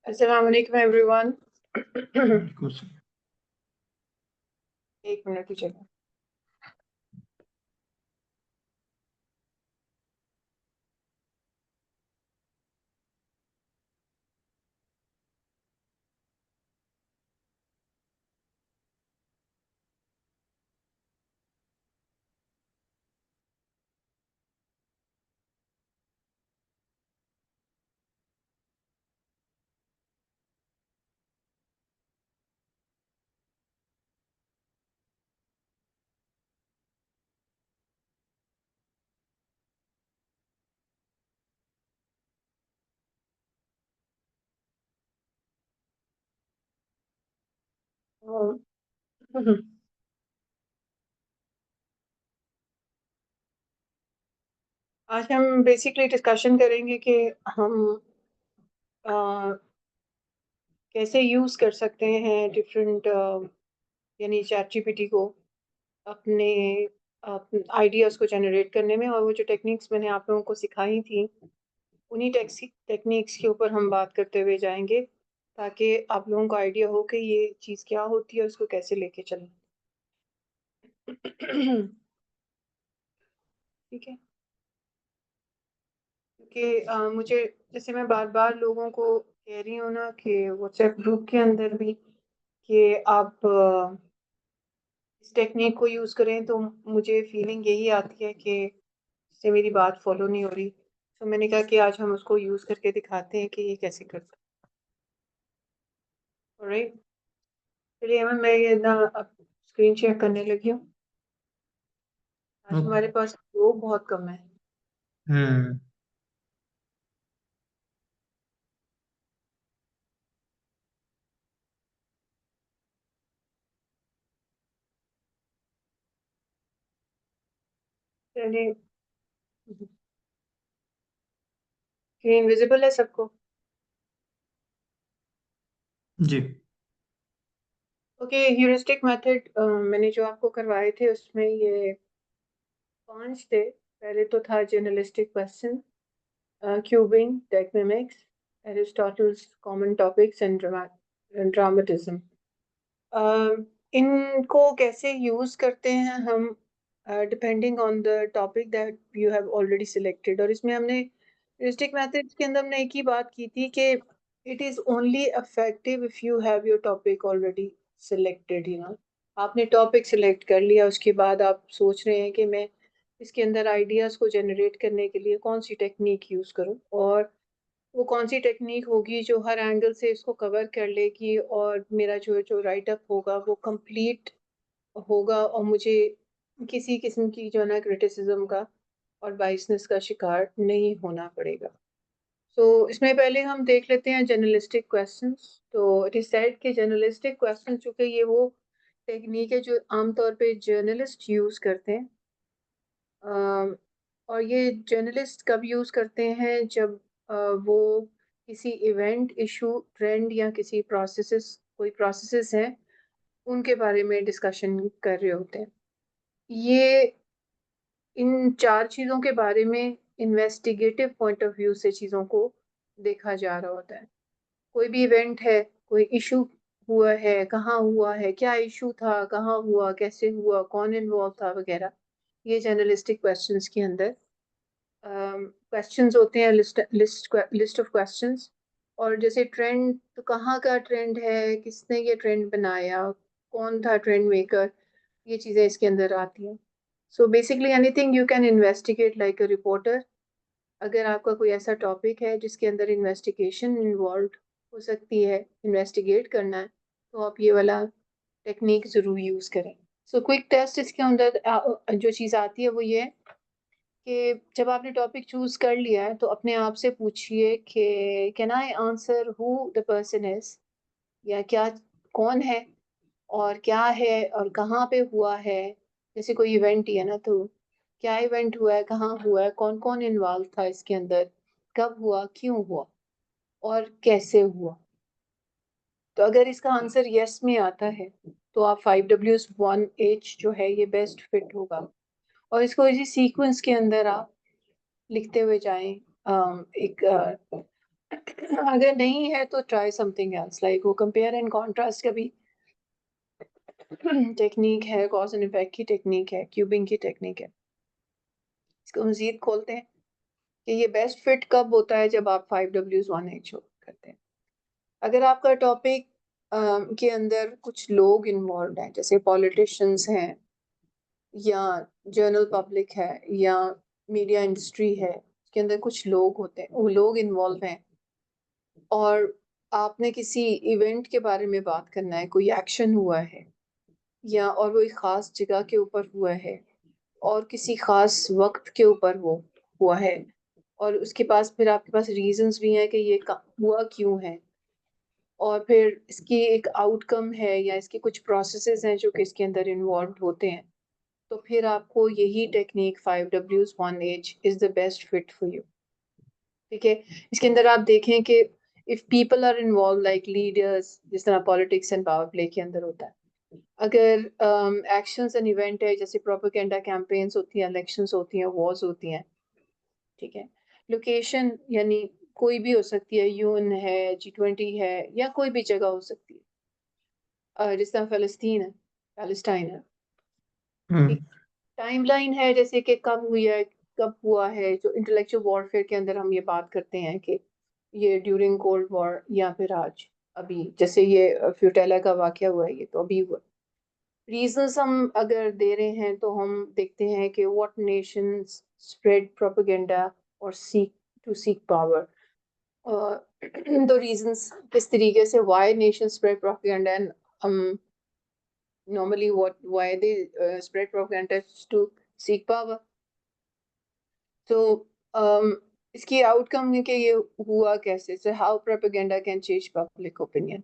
अस्सलाम वालेकुम एवरीवन। कुछ एक मिनट रुकिएगा। आज हम बेसिकली डिस्कशन करेंगे कि हम अ, कैसे यूज़ कर सकते हैं डिफरेंट यानी चैट जीपीटी को अपने आइडियाज़ को जनरेट करने में, और वो जो टेक्निक्स मैंने आप लोगों को सिखाई थी उन्हीं टेक्निक्स के ऊपर हम बात करते हुए जाएंगे, ताकि आप लोगों को आइडिया हो कि ये चीज़ क्या होती है और उसको कैसे लेके चलें। ठीक है, क्योंकि मुझे, जैसे मैं बार बार लोगों को कह रही हूँ ना कि व्हाट्सएप ग्रुप के अंदर भी, कि आप इस टेक्निक को यूज़ करें, तो मुझे फीलिंग यही आती है कि इससे मेरी बात फॉलो नहीं हो रही। तो मैंने कहा कि आज हम उसको यूज़ करके दिखाते हैं कि ये कैसे कर सकते हैं। ऑलराइट, चलिए मैं ये ना अब स्क्रीन शेयर करने लगी हूँ। आज हमारे पास लोग बहुत कम है। हम्म चलिए, स्क्रीन विजिबल है सबको? जी। ओके, ह्यूरिस्टिक मेथड मैंने जो आपको करवाए थे उसमें ये 5 थे। पहले तो था journalistic question, cubing, tagmemics, Aristotle's common topics and dramatism. इनको कैसे यूज़ करते हैं हम, depending on the topic that you have already selected. और इसमें हमने ह्यूरिस्टिक मेथड्स के अंदर हमने एक ही बात की थी कि it is only effective if you have your topic already selected. आपने टॉपिक सिलेक्ट कर लिया, उसके बाद आप सोच रहे हैं कि मैं इसके अंदर आइडियाज़ को जनरेट करने के लिए कौन सी टेक्निक यूज़ करूं, और वो कौन सी टेक्निक होगी जो हर एंगल से इसको कवर कर लेगी, और मेरा जो जो राइट अप होगा वो कंप्लीट होगा, और मुझे किसी किस्म की जो है ना क्रिटिसिज्म का और बाइसनेस का शिकार नहीं होना पड़ेगा। सो इसमें पहले हम देख लेते हैं जर्नलिस्टिक क्वेश्चंस। तो इट इज सेड कि जर्नलिस्टिक क्वेश्चन, चूंकि ये वो टेक्निक है जो आमतौर पे जर्नलिस्ट यूज़ करते हैं, और ये जर्नलिस्ट कब यूज़ करते हैं, जब वो किसी इवेंट, इशू, ट्रेंड या किसी कोई प्रोसेसेस हैं उनके बारे में डिस्कशन कर रहे होते हैं। ये इन 4 चीज़ों के बारे में इन्वेस्टिगेटिव पॉइंट ऑफ व्यू से चीज़ों को देखा जा रहा होता है। कोई भी इवेंट है, कोई इशू हुआ है, कहाँ हुआ है, क्या इशू था, कहाँ हुआ, कैसे हुआ, कौन इन्वॉल्व था वगैरह। ये जर्नलिस्टिक क्वेश्चंस के अंदर क्वेश्चंस होते हैं, लिस्ट ऑफ क्वेश्चंस। और जैसे ट्रेंड, तो कहाँ का ट्रेंड है, किसने ये ट्रेंड बनाया, कौन था ट्रेंड मेकर, ये चीज़ें इसके अंदर आती हैं। So basically anything you can investigate like a reporter. अगर आपका कोई ऐसा टॉपिक है जिसके अंदर इन्वेस्टिगेशन इन्वॉल्व हो सकती है, इन्वेस्टिगेट करना है, तो आप ये वाला टेक्निक ज़रूर यूज़ करें। सो क्विक टेस्ट इसके अंदर जो चीज़ आती है वो ये है कि जब आपने टॉपिक चूज कर लिया है तो अपने आप से पूछिए कि can I answer who the person is, या क्या, कौन है और क्या है और कहाँ पे हुआ है। जैसे कोई इवेंट ही है ना, तो क्या इवेंट हुआ है, कहाँ हुआ है, कौन कौन इन्वॉल्व था इसके अंदर, कब हुआ, क्यों हुआ और कैसे हुआ। तो अगर इसका आंसर यस में आता है तो आप 5W1H जो है ये बेस्ट फिट होगा, और इसको इसी सीक्वेंस के अंदर आप लिखते हुए जाएं। एक अगर नहीं है तो ट्राई समथिंग एल्स, लाइक वो कंपेयर एंड कॉन्ट्रास्ट का भी टेक्निक है, कॉज एंड इफेक्ट की टेक्निक है, क्यूबिंग की टेक्निक है। इसको मजीद खोलते हैं कि ये बेस्ट फिट कब होता है, जब आप 5W1H करते हैं। अगर आपका टॉपिक के अंदर कुछ लोग इन्वॉल्व हैं, जैसे पॉलिटिशियंस हैं या जनरल पब्लिक है या मीडिया इंडस्ट्री है, उसके अंदर कुछ लोग होते हैं, वो लोग इन्वॉल्व हैं, और आपने किसी इवेंट के बारे में बात करना है, कोई एक्शन हुआ है या और वो एक ख़ास जगह के ऊपर हुआ है और किसी ख़ास वक्त के ऊपर वो हुआ है, और उसके पास फिर आपके पास रीजंस भी हैं कि ये हुआ क्यों है, और फिर इसकी एक आउटकम है या इसके कुछ प्रोसेसेस हैं जो कि इसके अंदर इन्वॉल्व होते हैं, तो फिर आपको यही technique 5W1H is the best fit for you. ठीक है, इसके अंदर आप देखें कि if people are involve like leaders, जिस तरह पॉलिटिक्स एंड पावर प्ले के अंदर होता है, अगर एक्शंस एंड इवेंट है, जैसे प्रोपेगेंडा कैंपेन्स होती हैं, इलेक्शंस होती हैं, वॉर्स होती हैं, ठीक है, लोकेशन यानी कोई भी हो सकती है, यूएन है, G20 है, या कोई भी जगह हो सकती है, जिस तरह फ़लस्तीन है, पैलेस्टाइन है। हम्म, टाइमलाइन है, जैसे कि कब हुई है, कब हुआ है, जो इंटेलेक्चुअल वॉरफेयर के अंदर हम ये बात करते हैं कि ये ड्यूरिंग कोल्ड वॉर या फिर आज अभी, जैसे ये फ्यूटेला का वाकया हुआ है, ये तो अभी हुआ। रीजंस हम अगर दे रहे हैं तो हम देखते हैं कि व्हाट नेशंस स्प्रेड प्रोपेगेंडा और सीक पावर, तो रीजंस किस तरीके से why nation spread propaganda, and हम normally why they spread propaganda to seek power. तो इसकी आउटकम है कि ये हुआ कैसे, so how propaganda can change public opinion.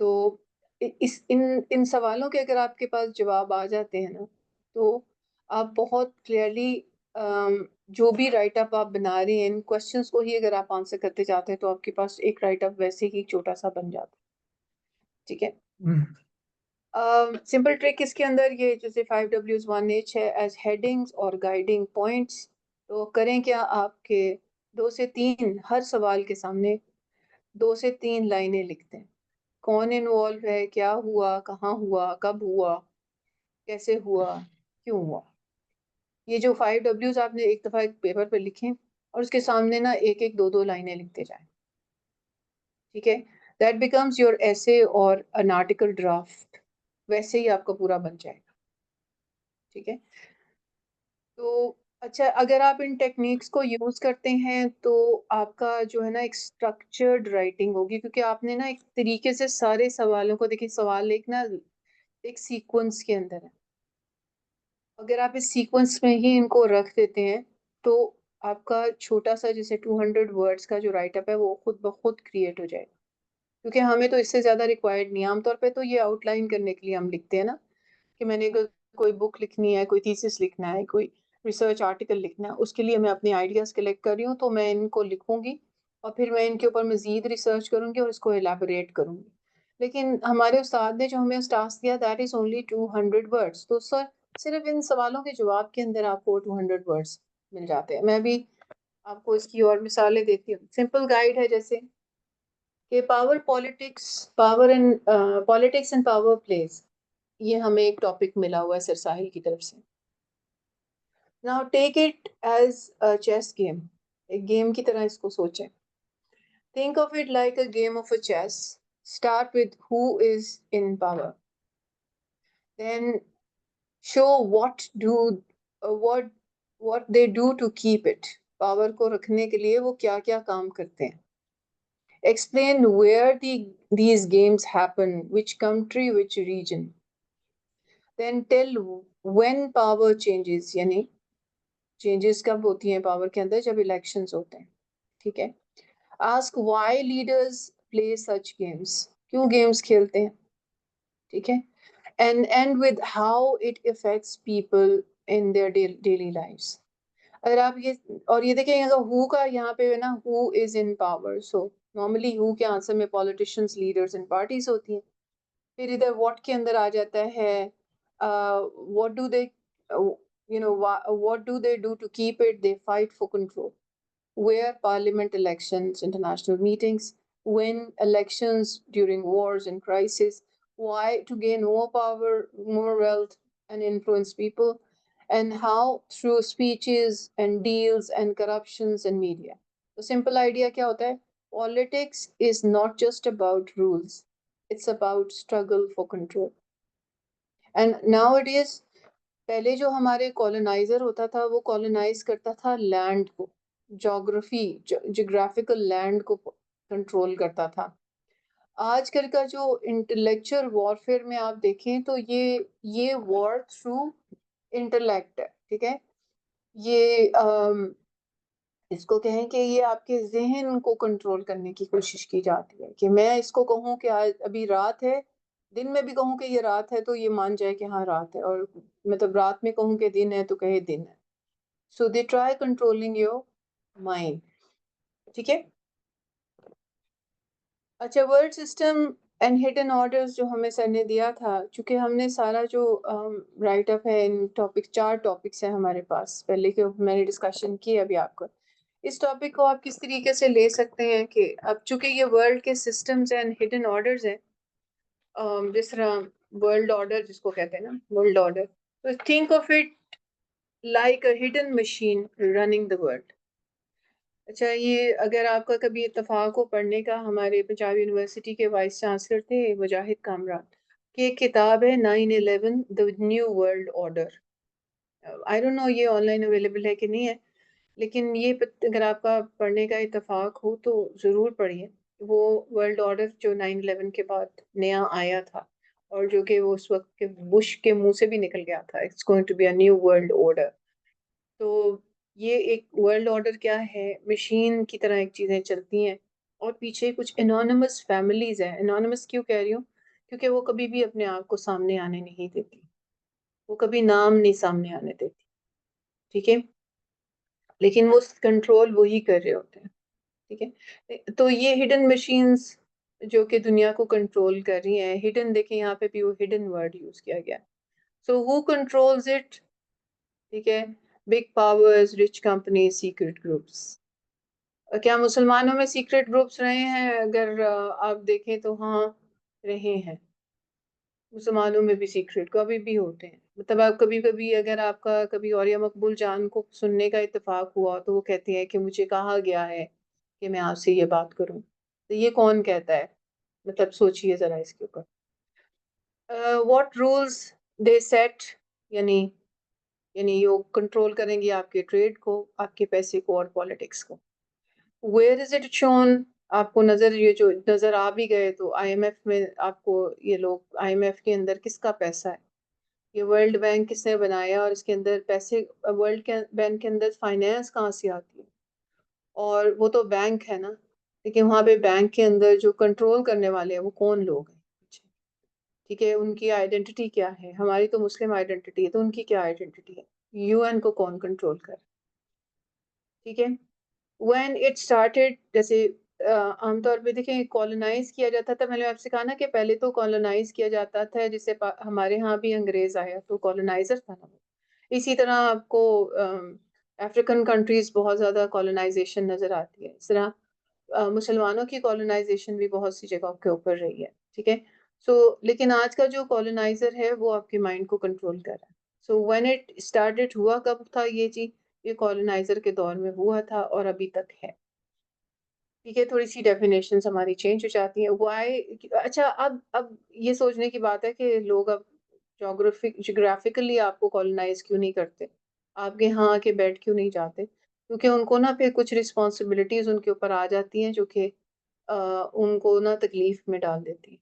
तो इस इन सवालों के अगर आपके पास जवाब आ जाते हैं ना, तो आप बहुत क्लियरली जो भी राइट अप आप बना रहे हैं, इन क्वेश्चंस को ही अगर आप आंसर करते जाते हैं, तो आपके पास एक राइट अप वैसे ही छोटा सा बन जाता है। ठीक है, हम्म, सिंपल ट्रिक इसके अंदर ये, जैसे 5W1H है एज हेडिंग्स और गाइडिंग पॉइंट्स, तो करें क्या, आपके 2 से 3 हर सवाल के सामने 2 से 3 लाइनें लिखते हैं। कौन इन्वॉल्व है, क्या हुआ, कहाँ हुआ, कब हुआ, कैसे हुआ, क्यों हुआ। ये जो 5Ws आपने एक दफ़ा एक पेपर पे लिखें, और उसके सामने ना एक एक 2 2 लाइनें लिखते जाएं। ठीक है, दैट बिकम्स योर ऐसे और एन आर्टिकल ड्राफ्ट, वैसे ही आपका पूरा बन जाएगा। ठीक है, तो अच्छा, अगर आप इन टेक्निक्स को यूज़ करते हैं तो आपका जो है ना एक स्ट्रक्चर्ड राइटिंग होगी, क्योंकि आपने ना एक तरीके से सारे सवालों को, देखिए सवाल एक ना एक सीक्वेंस के अंदर है, अगर आप इस सीक्वेंस में ही इनको रख देते हैं, तो आपका छोटा सा जैसे 200 वर्ड्स का जो राइट अप है वो खुद ब खुद क्रिएट हो जाएगा, क्योंकि हमें तो इससे ज़्यादा रिक्वायर्ड नहीं है। आमतौर पे तो ये आउटलाइन करने के लिए हम लिखते हैं ना, कि मैंने अगर कोई बुक लिखनी है, कोई थीसिस लिखना है, कोई रिसर्च आर्टिकल लिखना है, उसके लिए मैं अपने आइडियाज़ कलेक्ट कर रही हूँ, तो मैं इनको लिखूँगी और फिर मैं इनके ऊपर मज़ीद रिसर्च करूँगी और इसको इलैबोरेट करूँगी। लेकिन हमारे उस्ताद ने जो हमें उस टास्क दिया, दैट इज़ ओनली 200 वर्ड्स, तो सर सिर्फ़ इन सवालों के जवाब के अंदर आपको 200 वर्ड्स मिल जाते हैं। मैं भी आपको इसकी और मिसालें देती हूँ। सिंपल गाइड है, जैसे कि पॉलिटिक्स एंड पावर प्लेज़, ये हमें एक टॉपिक मिला हुआ है सर साहिल की तरफ से। Now take it as a chess game, एक गेम की तरह इसको सोचें। Think of it like a game of a chess. Start with who is in power, then show what what they do to keep it, power को रखने के लिए वो क्या क्या काम करते हैं। Explain where these games happen, which country, which region. Then tell when power changes, यानी चेंजेस कब होती हैं पावर के अंदर, जब इलेक्शंस होते हैं। ठीक है, ask why leaders play such games, क्यों गेम्स खेलते हैं। ठीक है, and and with how it effects people in their daily lives. अगर आप ये और ये देखें, अगर हु का यहाँ पे है ना, who is in power, so normally who के आंसर में पॉलिटिशियंस, लीडर्स एंड पार्टीज होती हैं। फिर इधर व्हाट के अंदर आ जाता है, what do they, what do they do to keep it, they fight for control. where parliament elections, international meetings, win elections during wars and crises, why to gain more power, more wealth, and influence people, and how through speeches and deals and corruptions and media. तो simple idea क्या होता है? Politics is not just about rules, it's about struggle for control. And nowadays, पहले जो हमारे coloniser होता था वो कॉलोनाइज करता था लैंड को, जोग्राफी जियोग्राफिकल लैंड को कंट्रोल करता था। आजकल का जो इंटेलेक्चुअल वॉरफेयर में आप देखें तो ये वॉर थ्रू इंटेलेक्ट है, ठीक है। ये इसको कहें कि ये आपके ज़हन को कंट्रोल करने की कोशिश की जाती है कि मैं इसको कहूँ कि आज अभी रात है, दिन में भी कहूँ कि ये रात है तो ये मान जाए कि हाँ रात है, और मतलब रात में कहूँ कि दिन है तो कहे दिन है। So they try controlling your mind, ठीक है। अच्छा, world system and hidden orders जो हमें सर ने दिया था, चूंकि हमने सारा जो राइट अप है इन टॉपिक, 4 टॉपिक्स हैं हमारे पास पहले के मैंने डिस्कशन की अभी आपको। इस टॉपिक को आप किस तरीके से ले सकते हैं कि अब चूंकि ये वर्ल्ड के सिस्टम्स एंड हिडन ऑर्डर्स हैं, जिस तरह वर्ल्ड ऑर्डर जिसको कहते हैं ना, वर्ल्ड ऑर्डर, तो think of it like a hidden machine running the world. अच्छा, ये अगर आपका कभी इत्तेफाक हो पढ़ने का, हमारे पंजाब यूनिवर्सिटी के वाइस चांसलर थे मुजाहिद कामरान की एक किताब है 9/11 the new world order. I don't know ये ऑनलाइन अवेलेबल है कि नहीं है, लेकिन ये अगर आपका पढ़ने का इत्तेफाक हो तो ज़रूर पढ़िए। वो वर्ल्ड ऑर्डर जो 9/11 के बाद नया आया था, और जो कि वो उस वक्त के बुश के मुंह से भी निकल गया था, it's going to be a new world order. तो ये एक वर्ल्ड ऑर्डर क्या है, मशीन की तरह एक चीज़ें चलती हैं और पीछे कुछ एनोनिमस फैमिलीज हैं। एनोनिमस क्यों कह रही हूँ? क्योंकि वो कभी भी अपने आप को सामने आने नहीं देती, वो कभी नाम नहीं सामने आने देती, ठीक है, लेकिन वो कंट्रोल वही कर रहे होते हैं, ठीक है। तो ये हिडन मशीन्स जो कि दुनिया को कंट्रोल कर रही हैं, हिडन देखें यहाँ पे भी वो हिडन वर्ड यूज किया गया। सो हु कंट्रोल्स इट, ठीक है, big powers, rich company, secret groups. क्या मुसलमानों में सीक्रेट ग्रुप्स रहे हैं? अगर आप देखें तो हाँ, रहे हैं। मुसलमानों में भी सीक्रेट कभी भी होते हैं, मतलब आप कभी कभी अगर आपका कभी औलिया मकबूल जान को सुनने का इत्तेफाक हुआ तो वो कहती है कि मुझे कहा गया है कि मैं आपसे ये बात करूं, तो ये कौन कहता है? मतलब सोचिए जरा इसके ऊपर। व्हाट रूल्स दे सेट, यानी यानी ये कंट्रोल करेंगे आपके ट्रेड को, आपके पैसे को और पॉलिटिक्स को। Where is it shown? आपको नजर, ये जो नजर आ भी गए तो आईएमएफ में आपको ये लोग, आईएमएफ के अंदर किसका पैसा है? ये वर्ल्ड बैंक किसने बनाया और इसके अंदर पैसे, वर्ल्ड के बैंक के अंदर फाइनेंस कहाँ से आती है? और वो तो बैंक है ना, लेकिन वहां पे बैंक के अंदर जो कंट्रोल करने वाले हैं वो कौन लोग हैं? ठीक है, उनकी आइडेंटिटी क्या है? हमारी तो मुस्लिम आइडेंटिटी है, तो उनकी क्या आइडेंटिटी है? यूएन को कौन कंट्रोल कर, ठीक है। व्हेन इट स्टार्टेड, जैसे आमतौर पे देखें कॉलोनाइज किया जाता था, मैंने आपसे कहा ना कि पहले तो कॉलोनाइज किया जाता था, जिससे हमारे यहाँ भी अंग्रेज आया तो कॉलोनाइजर था ना वो। इसी तरह आपको अफ्रीकन कंट्रीज बहुत ज्यादा कॉलोनाइजेशन नजर आती है। इस तरह मुसलमानों की कॉलोनाइजेशन भी बहुत सी जगहों के ऊपर रही है, ठीक है। सो लेकिन आज का जो कॉलोनाइजर है वो आपके माइंड को कंट्रोल कर रहा है। सो व्हेन इट स्टार्टेड, हुआ कब था ये चीज? ये कॉलोनाइजर के दौर में हुआ था और अभी तक है, ठीक है। थोड़ी सी डेफिनेशंस हमारी चेंज हो जाती हैं, व्हाई। अच्छा, अब ये सोचने की बात है कि लोग अब जोग्राफिकली आपको कॉलोनाइज क्यों नहीं करते, आपके यहाँ आके बैठ क्यों नहीं जाते? क्योंकि उनको ना फिर कुछ रिस्पॉन्सिबिलिटीज उनके ऊपर आ जाती हैं जो कि उनको ना तकलीफ में डाल देती है,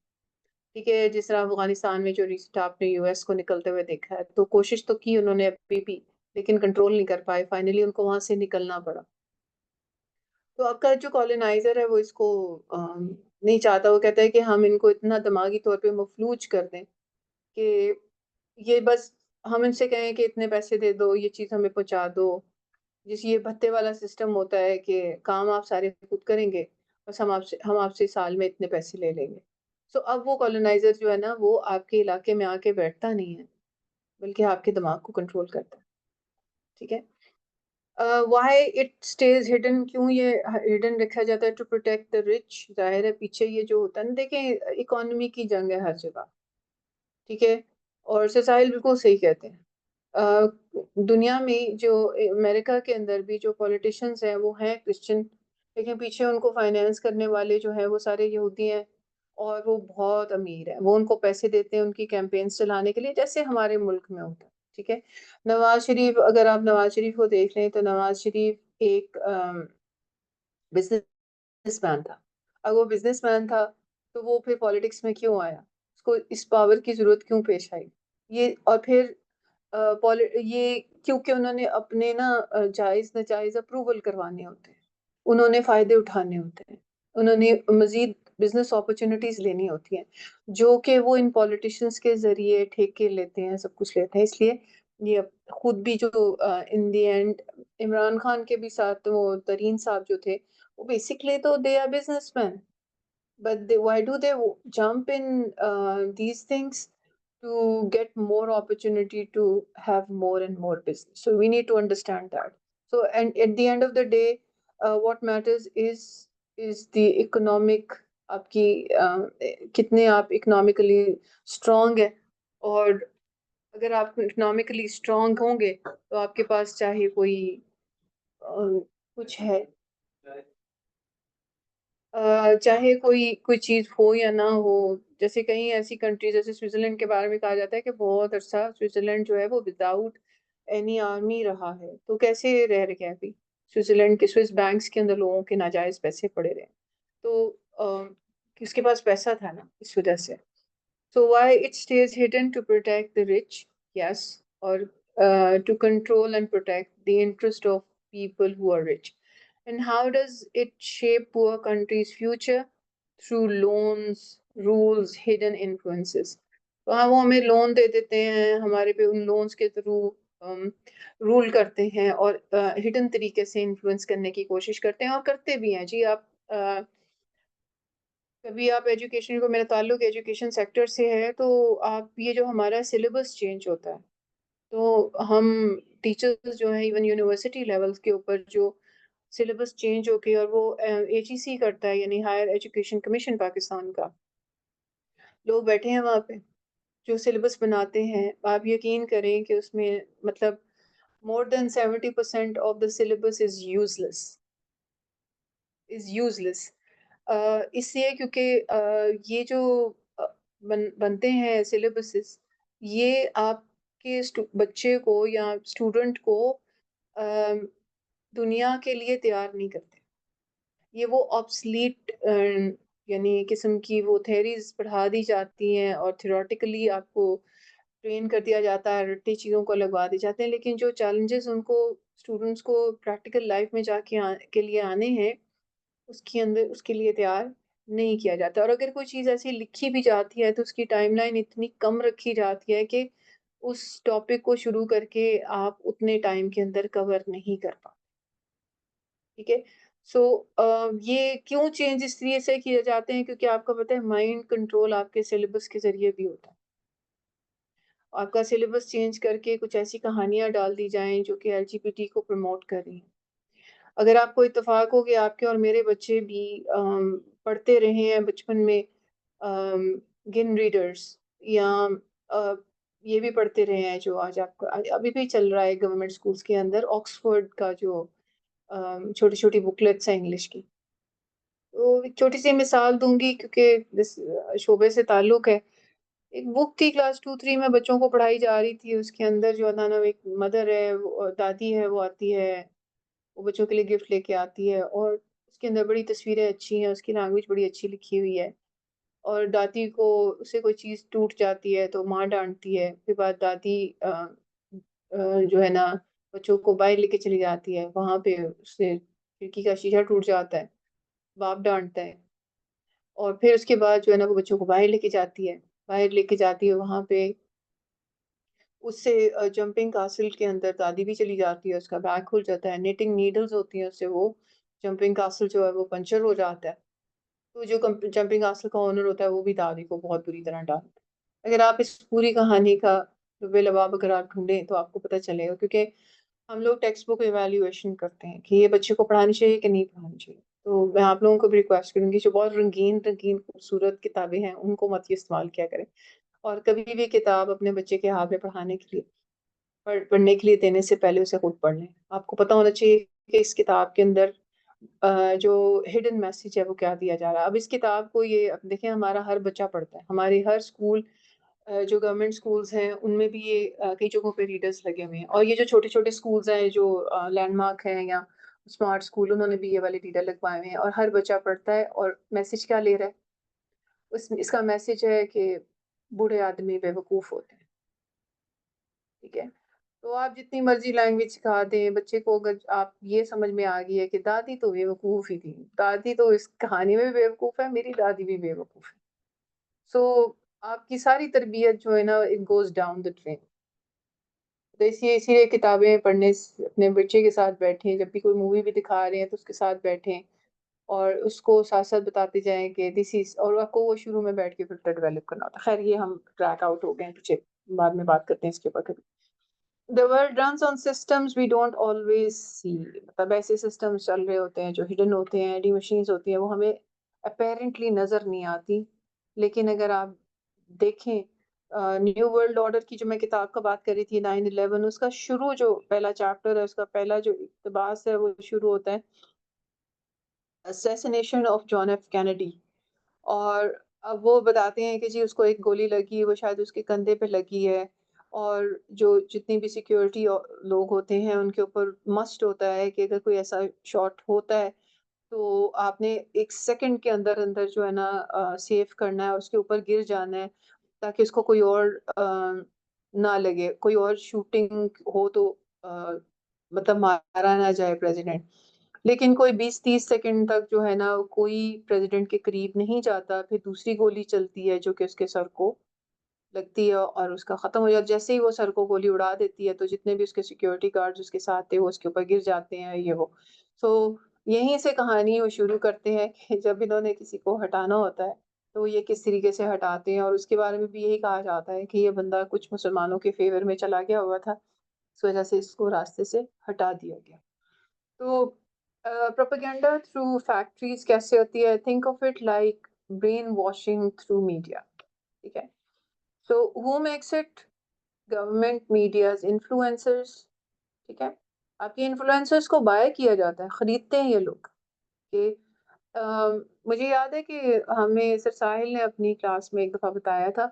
ठीक है। जिस तरह अफगानिस्तान में जो रिसेंट आपने यूएस को निकलते हुए देखा है, तो कोशिश तो की उन्होंने अभी भी, लेकिन कंट्रोल नहीं कर पाए, फाइनली उनको वहां से निकलना पड़ा। तो आपका जो कॉलोनाइजर है वो इसको नहीं चाहता, वो कहता है कि हम इनको इतना दिमागी तौर पे मफलूज कर दें कि ये बस हम इनसे कहें कि इतने पैसे दे दो, ये चीज़ हमें पहुंचा दो। जिस ये भत्ते वाला सिस्टम होता है कि काम आप सारे खुद करेंगे, बस हम आपसे साल में इतने पैसे ले लेंगे। सो अब वो कॉलोनाइजर जो है ना, वो आपके इलाके में आके बैठता नहीं है, बल्कि आपके दिमाग को कंट्रोल करता है, ठीक है। व्हाई इट स्टेज हिडन, क्यों ये हिडन रखा जाता है? To protect the rich. जाहिर है पीछे ये जो होता है ना, देखें इकोनॉमी की जंग है हर जगह, ठीक है। और सोसाइल बिल्कुल सही कहते हैं। अ, दुनिया में जो अमेरिका के अंदर भी जो पॉलिटिशियंस हैं वो हैं क्रिश्चियन, लेकिन पीछे उनको फाइनेंस करने वाले जो हैं वो सारे यहूदी हैं, और वो बहुत अमीर हैं। वो उनको पैसे देते हैं उनकी कैंपेन्स चलाने के लिए, जैसे हमारे मुल्क में होता है, ठीक है। नवाज शरीफ, अगर आप नवाज शरीफ को देख लें तो नवाज शरीफ एक बिजनेसमैन था। अगर वो बिजनेसमैन था तो वो फिर पॉलिटिक्स में क्यों आया? उसको इस पावर की जरूरत क्यों पेश आई? ये और फिर ये क्योंकि उन्होंने अपने ना जायज नाजायज अप्रूवल करवाने होते हैं, उन्होंने फायदे उठाने होते हैं, उन्होंने मजीद बिजनेस अपॉर्चुनिटीज लेनी होती हैं, जो कि वो इन पॉलिटिशियंस के जरिए ठेके लेते हैं, सब कुछ लेते हैं। इसलिए ये खुद भी जो in the end Imran Khan के भी साथ वो तरीन साहब जो थे, वो बेसिकली तो they are businessmen, but why do they jump in these things to get more opportunity to have more and more business? So we need to understand that. So and at the end of the day, what matters is the economic, आपकी कितने आप economically strong है। और अगर आप economically strong होंगे तो आपके पास चाहे कोई कुछ है, चाहे कोई कोई चीज़ हो या ना हो। जैसे कई ऐसी कंट्री, जैसे स्विट्ज़रलैंड के बारे में कहा जाता है कि बहुत अरसा स्विट्ज़रलैंड जो है वो विदाउट एनी आर्मी रहा है। तो कैसे रह गया अभी? स्विट्ज़रलैंड के स्विस बैंक्स के अंदर लोगों के नाजायज़ पैसे पड़े रहे। तो किसके पास पैसा था ना, इस वजह से। So why it stays hidden? To protect the rich, yes, or to control and protect the interest of people who are rich. And how does it shape poor countries' future? Through loans, rules, hidden influences. तो हाँ, वो हमें loan दे देते हैं, हमारे पे उन loans के थ्रू रूल करते हैं और हिडन तरीके से इन्फ्लुएंस करने की कोशिश करते हैं, और करते भी हैं जी। आप कभी आप एजुकेशन को, मेरा ताल्लुक एजुकेशन सेक्टर से है, तो आप ये जो हमारा सिलेबस चेंज होता है, तो हम टीचर्स जो हैं इवन यूनिवर्सिटी लेवल्स के ऊपर जो सिलेबस चेंज होके, और वो एजीसी करता है, यानी हायर एजुकेशन कमीशन पाकिस्तान का, लोग बैठे हैं वहाँ पे जो सिलेबस बनाते हैं। आप यकीन करें कि उसमें मतलब more than 70% of the syllabus is useless. इसलिए क्योंकि ये जो अ, बनते हैं सिलेबसेस, ये आपके बच्चे को या स्टूडेंट को अ, दुनिया के लिए तैयार नहीं करते। ये वो ऑब्सलीट यानी किस्म की वो थेरीज पढ़ा दी जाती हैं, और थियोरेटिकली आपको ट्रेन कर दिया जाता है, रट्टी चीज़ों को लगवा दी जाते हैं, लेकिन जो चैलेंजेस उनको स्टूडेंट्स को प्रैक्टिकल लाइफ में जाके के लिए आने हैं, उसके अंदर उसके लिए तैयार नहीं किया जाता। और अगर कोई चीज़ ऐसी लिखी भी जाती है तो उसकी टाइमलाइन इतनी कम रखी जाती है कि उस टॉपिक को शुरू करके आप उतने टाइम के अंदर कवर नहीं कर पाते, ठीक है। सो ये क्यों चेंज इसलिए से किए जाते हैं, क्योंकि आपको पता है माइंड कंट्रोल आपके सिलेबस के जरिए भी होता है। आपका सिलेबस चेंज करके कुछ ऐसी कहानियां डाल दी जाएं जो कि एलजीबीटी को प्रमोट कर रही हैं। अगर आपको इत्तेफाक हो कि आपके और मेरे बच्चे भी पढ़ते रहे हैं बचपन में गिन रीडर्स, या अ, ये भी पढ़ते रहे हैं जो आज आपको अभी भी चल रहा है गवर्नमेंट स्कूल्स के अंदर, ऑक्सफोर्ड का जो छोटी छोटी बुकलेट्स हैं इंग्लिश की। तो एक छोटी सी मिसाल दूंगी क्योंकि इस शोबे से ताल्लुक है। एक बुक थी, क्लास 2-3 में बच्चों को पढ़ाई जा रही थी। उसके अंदर जो है ना, एक मदर है, दादी है, वो आती है, वो बच्चों के लिए गिफ्ट लेके आती है, और उसके अंदर बड़ी तस्वीरें अच्छी हैं, उसकी लैंग्वेज बड़ी अच्छी लिखी हुई है। और दादी को उससे कोई चीज़ टूट जाती है तो माँ डाँटती है, फिर बाद दादी जो है ना बच्चों को बाहर लेके चली जाती है, वहाँ पे उससे खिड़की का शीशा टूट जाता है, बाप डाँटता है, और फिर उसके बाद जो है ना वो बच्चों को बाहर लेके जाती है वहाँ पे उससे जंपिंग कासल के अंदर दादी भी चली जाती है, उसका बैग खुल जाता है, निटिंग नीडल्स होती हैं उससे वो जंपिंग कासल जो है वो पंचर हो जाता है। तो जो जंपिंग कासल का ओनर होता है वो भी दादी को बहुत बुरी तरह डांटता है। अगर आप इस पूरी कहानी का लुबे लबाब अगर आप ढूंढें तो आपको पता चलेगा, क्योंकि हम लोग टेक्स्ट बुक इवैल्यूएशन करते हैं कि ये बच्चे को पढ़ानी चाहिए कि नहीं पढ़ानी चाहिए। तो मैं आप लोगों को भी रिक्वेस्ट करूँगी, जो बहुत रंगीन खूबसूरत किताबें हैं, उनको मत इस्तेमाल किया करें। और कभी भी किताब अपने बच्चे के हाथ में पढ़ाने के लिए पढ़ने के लिए देने से पहले उसे खुद पढ़ लें। आपको पता होना चाहिए कि इस किताब के अंदर जो हिडन मैसेज है वो क्या दिया जा रहा है। अब इस किताब को ये अब देखिए, हमारा हर बच्चा पढ़ता है। हमारे हर स्कूल जो गवर्नमेंट स्कूल्स हैं उनमें भी ये कई जगहों पे रीडर्स लगे हुए हैं। और ये जो छोटे-छोटे स्कूल्स हैं जो लैंडमार्क हैं या स्मार्ट स्कूल, उन्होंने भी ये वाले रीडर लगवाए हुए हैं और हर बच्चा पढ़ता है। और मैसेज क्या ले रहा है? इसका मैसेज है कि बूढ़े आदमी बेवकूफ़ होते हैं, ठीक है? तो आप जितनी मर्ज़ी लैंग्वेज सिखा दें, बच्चे को अगर आप ये समझ में आ गई है कि दादी तो बेवकूफ़ ही थी, दादी तो इस कहानी में भी बेवकूफ़ है, मेरी दादी भी बेवकूफ़ है। सो आपकी सारी तरबियत जो है ना, it goes down the drain. तो इसीलिए किताबें पढ़ने से अपने बच्चे के साथ बैठें, जब भी कोई मूवी भी दिखा रहे हैं तो उसके साथ बैठें और उसको साथ-साथ बताते जाएँ कि दिस इज़, और आपको वो शुरू में बैठ के फिर डेवलप करना होता है। ख़ैर ये हम ट्रैक आउट हो गए हैं पीछे, बाद में बात करते हैं इसके ऊपर कभी। The world runs on systems we don't always see, मतलब ऐसे सिस्टम्स चल रहे होते हैं जो हिडन होते हैं, ऐडी मशीन्स होती हैं, वो हमें अपैरेंटली नज़र नहीं आती। लेकिन अगर आप देखें न्यू वर्ल्ड ऑर्डर की जो मैं किताब का बात कर रही थी 9/11, उसका शुरू जो पहला चैप्टर है, उसका पहला जो इक़्तिबास है वो शुरू होता है assassination of John F Kennedy. और अब वो बताते हैं कि जी उसको एक गोली लगी, वो शायद उसके कंधे पे लगी है। और जो जितनी भी सिक्योरिटी लोग होते हैं उनके ऊपर मस्ट होता है कि अगर कोई ऐसा शॉट होता है तो आपने 1 सेकंड के अंदर-अंदर जो है ना सेव करना है और उसके ऊपर गिर जाना है, ताकि उसको कोई और ना लगे, कोई और शूटिंग हो तो अ, मतलब मारा ना जाए प्रेज़िडेंट। लेकिन कोई 20-30 सेकंड तक जो है ना, कोई प्रेज़िडेंट के करीब नहीं जाता, फिर दूसरी गोली चलती है जो कि उसके सर को लगती है और उसका ख़त्म हो जाता है। जैसे ही वो सर को गोली उड़ा देती है, तो जितने भी उसके सिक्योरिटी गार्ड्स उसके साथ थे, वो उसके ऊपर गिर जाते हैं, ये वो। सो यहीं से कहानी वो शुरू करते हैं कि जब इन्होंने किसी को हटाना होता है, तो ये किस तरीके से हटाते हैं। और उसके बारे में भी यही कहा जाता है कि ये बंदा कुछ मुसलमानों के फ़ेवर में चला गया हुआ था, इस वज़ह से इसको रास्ते से हटा दिया गया। तो प्रोपेगेंडा थ्रू फैक्ट्रीज़ कैसे होती है? Think of it like brainwashing through media, ठीक है? So who makes it? Government, medias, influencers, ठीक है? अब ये इन्फ्लुएंसर्स को बाय किया जाता है, खरीदते हैं ये लोग कि अ, मुझे याद है कि हमें सर साहिल ने अपनी क्लास में एक दफ़ा बताया था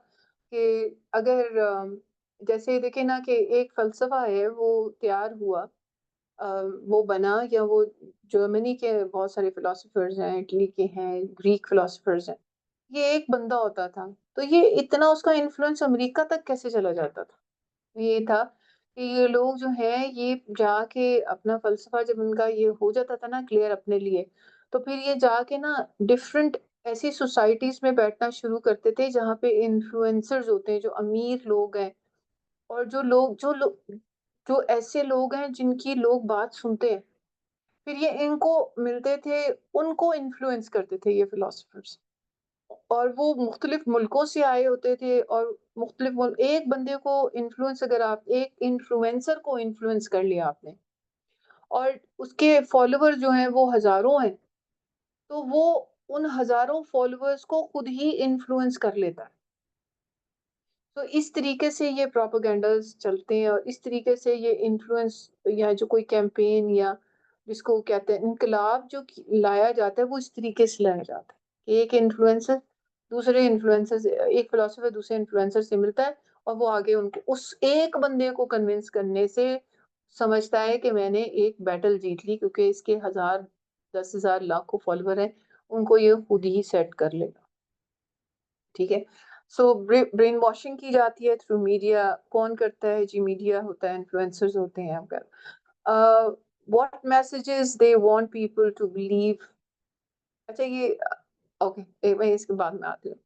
कि अगर जैसे देखिए ना कि एक फ़लसफ़ा है वो तैयार हुआ, अ, वो बना, या वो जर्मनी के बहुत सारे फिलोसोफर्स हैं, इटली के हैं, ग्रीक फिलोसोफर्स हैं। ये एक बंदा होता था, तो ये इतना उसका इन्फ्लुएंस अमेरिका तक कैसे चला जाता था? ये था कि ये लोग जो हैं ये जाके अपना फ़लसफ़ा जब उनका ये हो जाता था ना क्लियर अपने लिए, तो फिर ये जाके ना डिफरेंट ऐसी सोसाइटीज़ में बैठना शुरू करते थे जहाँ पे इन्फ्लुएंसर्स होते हैं, जो अमीर लोग हैं और जो ऐसे लोग हैं जिनकी लोग बात सुनते हैं। फिर ये इनको मिलते थे, उनको इन्फ्लुएंस करते थे ये फिलोसोफर्स। और वो मुख्तलिफ मुल्कों से आए होते थे और मुख्तलिफ मुल्क, एक बंदे को इन्फ्लुएंस, अगर आप एक इन्फ्लुएंसर को इन्फ्लुएंस कर लिया आपने और उसके फॉलोवर जो हैं वो हज़ारों हैं, तो वो उन हज़ारों फॉलोवर्स को खुद ही इन्फ्लुएंस कर लेता है। तो इस तरीके से ये प्रोपेगेंडास चलते हैं और इस तरीके से ये इन्फ्लुएंस या जो कोई कैंपेन या जिसको कहते हैं इनकलाब जो लाया जाता है, वो इस तरीके से लाया जाता है कि एक इन्फ्लुएंसर दूसरे इन्फ्लुएंसर से, एक फिलोसोफर दूसरे इन्फ्लुएंसर से मिलता है और वो आगे उनको उस एक बंदे को कन्विंस करने से समझता है कि मैंने एक बैटल जीत ली, क्योंकि इसके 1000 10,000 लाखों फॉलोवर हैं, उनको ये खुद ही सेट कर लेगा। ठीक है? सो ब्रेन वॉशिंग की जाती है थ्रू मीडिया। कौन करता है जी? मीडिया होता है, इन्फ्लुएंसर्स होते हैं अगर। What messages they want people to believe. अच्छा ये ओके, मैं इसके बाद में आती हूँ।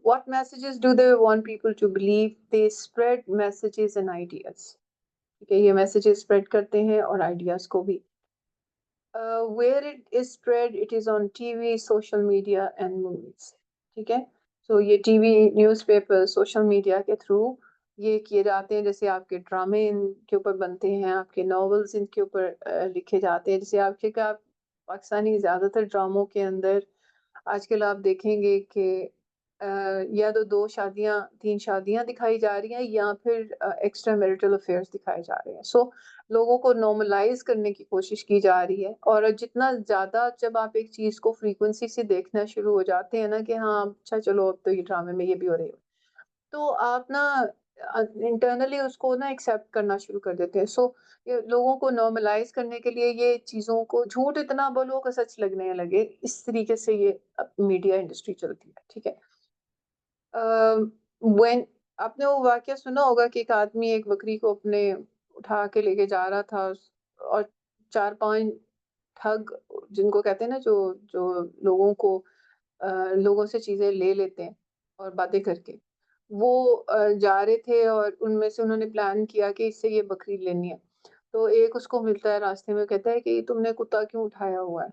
What messages do they want people to believe? They spread messages and ideas. ठीक है? ये मैसेजेस स्प्रेड करते हैं और आइडियाज़ को भी। Where it is spread, it is on TV, social media and movies. ठीक है? सो ये टीवी, न्यूज़पेपर, सोशल मीडिया के थ्रू ये किए जाते हैं, जैसे आपके ड्रामे इनके ऊपर बनते हैं, आपके नॉवेल्स इनके ऊपर लिखे जाते हैं। जैसे आपके का पाकिस्तानी ज़्यादातर ड्रामों के अंदर आजकल आप देखेंगे कि अ, या तो 2 शादियाँ 3 शादियाँ दिखाई जा रही हैं या फिर एक्स्ट्रा मैरिटल अफेयर्स दिखाए जा रहे हैं। सो लोगों को नॉर्मलाइज़ करने की कोशिश की जा रही है और जितना ज़्यादा जब आप एक चीज़ को फ्रीक्वेंसी से देखना शुरू हो जाते हैं ना कि हाँ, अच्छा चलो अब तो ये ड्रामे में ये भी हो रही है। तो आप ना इंटरनली उसको ना एक्सेप्ट करना शुरू कर देते हैं। सो ये लोगों को नॉर्मलाइज़ करने के लिए ये चीज़ों को झूठ इतना बोलो कि सच लगने लगे, इस तरीके से ये मीडिया इंडस्ट्री चलती है, ठीक है? अ, व्हेन आपने वो वाक़या सुना होगा कि एक आदमी एक बकरी को अपने उठा के लेके जा रहा था और 4-5 ठग जिनको कहते हैं ना जो जो लोगों को लोगों से चीज़ें ले लेते हैं और बातें करके। वो जा रहे थे और उनमें से उन्होंने प्लान किया कि इससे ये बकरी लेनी है। तो एक उसको मिलता है रास्ते में कहता है कि तुमने कुत्ता क्यों उठाया हुआ है?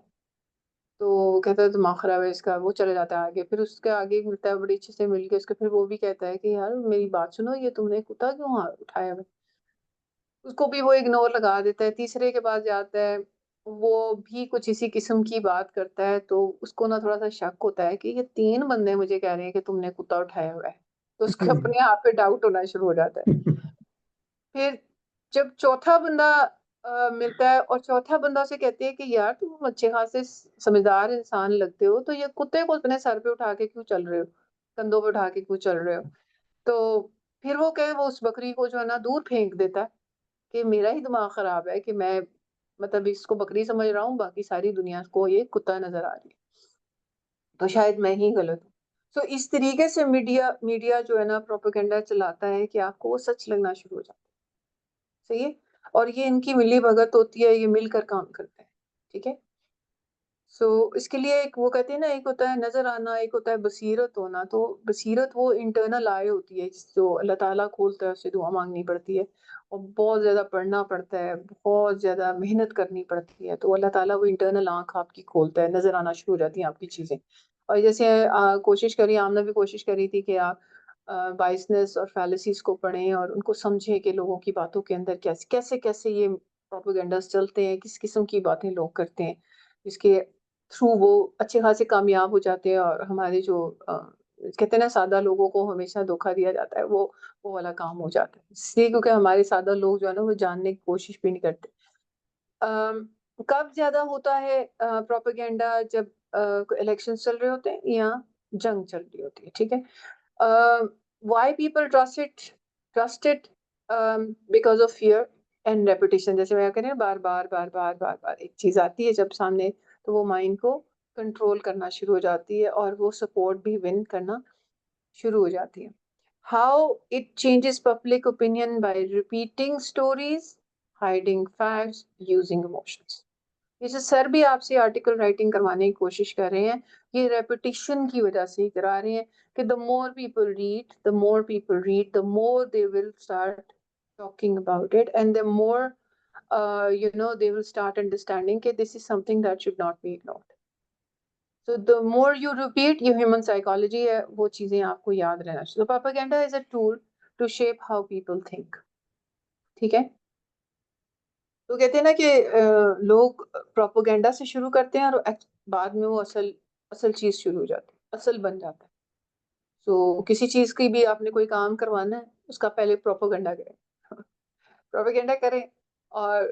तो वो कहता है दिमाग खराब है इसका, वो चला जाता है आगे। फिर उसके आगे एक मिलता है बड़ी अच्छे से मिल के उसके फिर वो भी कहता है कि यार मेरी बात सुनो ये तुमने कुत्ता क्यों उठाया हुआ है? उसको भी वो इग्नोर लगा देता है, तीसरे के पास जाता है, वो भी कुछ इसी किस्म की बात करता है, तो उसको ना थोड़ा-सा शक होता है कि ये 3 बंदे मुझे कह रहे हैं कि तुमने कुत्ता उठाया हुआ है। तो उसको अपने आप पे डाउट होना शुरू हो जाता है। फिर जब चौथा बंदा मिलता है और चौथा बंदा उसे कहते हैं कि यार तुम अच्छे खासे समझदार इंसान लगते हो, तो ये कुत्ते को अपने सर पे उठा के क्यों चल रहे हो? कंधों पे उठा के क्यों चल रहे हो? तो फिर वो उस बकरी को जो है ना दूर फेंक देता है कि मेरा ही दिमाग खराब है कि मैं मतलब इसको बकरी समझ रहा हूँ, बाकी सारी दुनिया को ये कुत्ता नज़र आ रही है। तो शायद मैं ही गलत हूँ। तो इस तरीके से मीडिया मीडिया जो है ना प्रोपेगेंडा चलाता है कि आपको वो सच लगना शुरू हो जाता है। सही है? और ये इनकी मिली-भगत होती है, ये मिलकर काम करते हैं। ठीक है? सो इसके लिए एक वो कहते हैं ना एक होता है नज़र आना, एक होता है बसीरत होना। तो बसीरत वो इंटरनल आय होती है जो अल्लाह ताला खोलता है, उससे दुआ माँगनी पड़ती है और बहुत ज़्यादा पढ़ना पड़ता है, बहुत ज़्यादा मेहनत करनी पड़ती है। तो अल्लाह ताला वो इंटरनल आँख आपकी खोलता है, नज़र आना शुरू हो जाती हैं आपकी चीज़ें। और जैसे कोशिश करी आमना भी कोशिश करी थी कि आप बायसनेस और फैलेसीज़ को पढ़ें और उनको समझें कि लोगों की बातों के अंदर कैसे-कैसे ये प्रोपेगेंडास चलते हैं, किस किस्म की बातें लोग करते हैं। जिसके थ्रू वो अच्छे खासे कामयाब हो जाते हैं और हमारे जो कहते हैं ना सादा लोगों को हमेशा धोखा दिया जाता है, वो वाला काम हो जाता है। इसलिए क्योंकि हमारे सादा लोग जो है ना वो जानने की कोशिश भी नहीं करते। अम, कब ज़्यादा होता है प्रोपेगेंडा जब इलेक्शंस चल रहे होते हैं या जंग चल रही होती है, ठीक है? Why people trust it because of fear and reputation जैसे मैं कह रही हूँ बार-बार एक चीज़ आती है जब सामने तो वो माइंड को कंट्रोल करना शुरू हो जाती है और वो सपोर्ट भी विन करना शुरू हो जाती है। How it changes public opinion by repeating stories, hiding facts, using emotions. ये जो सर भी आपसे आर्टिकल राइटिंग करवाने की कोशिश कर रहे हैं, ये रेपुटेशन की वजह से ही करा रहे हैं कि the more they will start talking about it and the more they will start understanding कि this is something that should not be ignored. So the more you repeat, ये human psychology है, वो चीज़ें आपको याद रहना चाहिए। So propaganda is a tool to shape how people think. ठीक है? तो कहते हैं ना कि लोग प्रोपेगेंडा से शुरू करते हैं और बाद में वो असल असल चीज़ शुरू हो जाती है, असल बन जाता है। तो किसी चीज़ की भी आपने कोई काम करवाना है, उसका पहले प्रोपेगेंडा करें। प्रोपेगेंडा करें और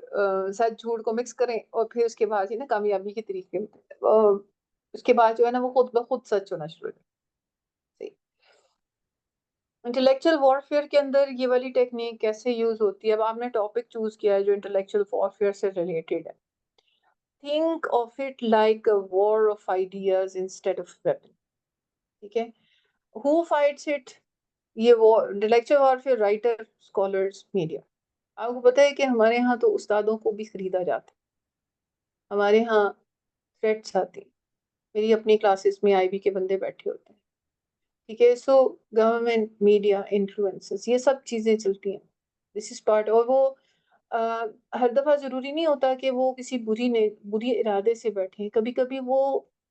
सच झूठ को मिक्स करें और फिर उसके बाद ही ना कामयाबी के तरीके उसके बाद जो है ना वो खुद ब खुद सच होना शुरू हो जाता है। इंटेलेक्चुअल वॉरफेयर के अंदर ये वाली टेक्निक कैसे यूज होती है? अब आपने टॉपिक चूज किया है जो इंटेलेक्चुअल वॉरफेयर से रिलेटेड है। Think of it like a war of ideas instead of weapon. ठीक है? Who fights it? ये war intellectual warfare writer, scholars, media. आपको पता है कि हमारे यहाँ तो उस्तादों को भी खरीदा जाता है। हमारे यहाँ थ्रेट्स आती हैं। मेरी अपनी क्लासेस में आईबी के बंदे बैठे होते हैं। ठीक है? सो गवर्नमेंट, मीडिया, इन्फ्लुएंसर्स ये सब चीज़ें चलती हैं। दिस इज़ पार्ट और वो अ, हर दफ़ा ज़रूरी नहीं होता कि वो किसी बुरी इरादे से बैठे हैं। कभी-कभी वो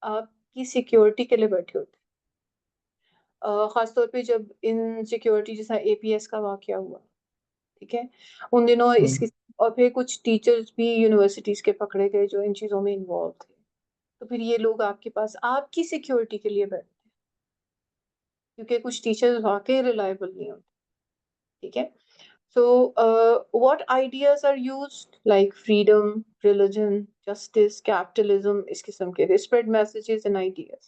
आपकी सिक्योरिटी के लिए बैठे होते हैं। खासतौर पे जब इनसिक्योरिटी जैसा एपीएस का वाकया हुआ, ठीक है, उन दिनों इसकी और फिर कुछ टीचर्स भी यूनिवर्सिटीज के पकड़े गए जो इन चीजों में इन्वॉल्व थे, तो फिर ये लोग आपके पास आपकी सिक्योरिटी के लिए बैठते हैं, क्योंकि कुछ टीचर्स वाकई रिलायबल नहीं होते, ठीक है। So, what ideas are used like freedom, religion, justice, capitalism, इस किस्म के they spread messages and ideas.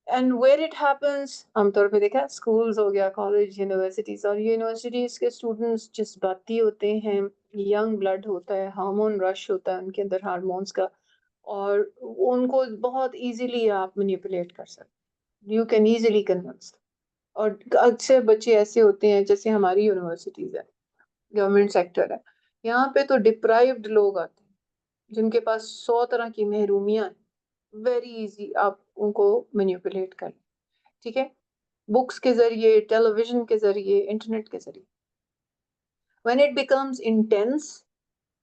And where it happens, आमतौर पे देखा schools हो गया, college, universities, और universities के students जज्बाती होते हैं, young blood होता है, hormone rush होता है उनके अंदर हार्मोन्स का, और उनको बहुत easily आप manipulate कर सकते, you can easily convince. और अक्सर बच्चे ऐसे होते हैं, जैसे हमारी यूनिवर्सिटीज है, गवर्नमेंट सेक्टर है, यहाँ पे तो डिप्राइव्ड लोग आते हैं जिनके पास 100 तरह की महरूमियां हैं, वेरी इजी आप उनको मैनिपुलेट कर, ठीक है, बुक्स के जरिए, टेलीविजन के जरिए, इंटरनेट के जरिए. When it becomes intense,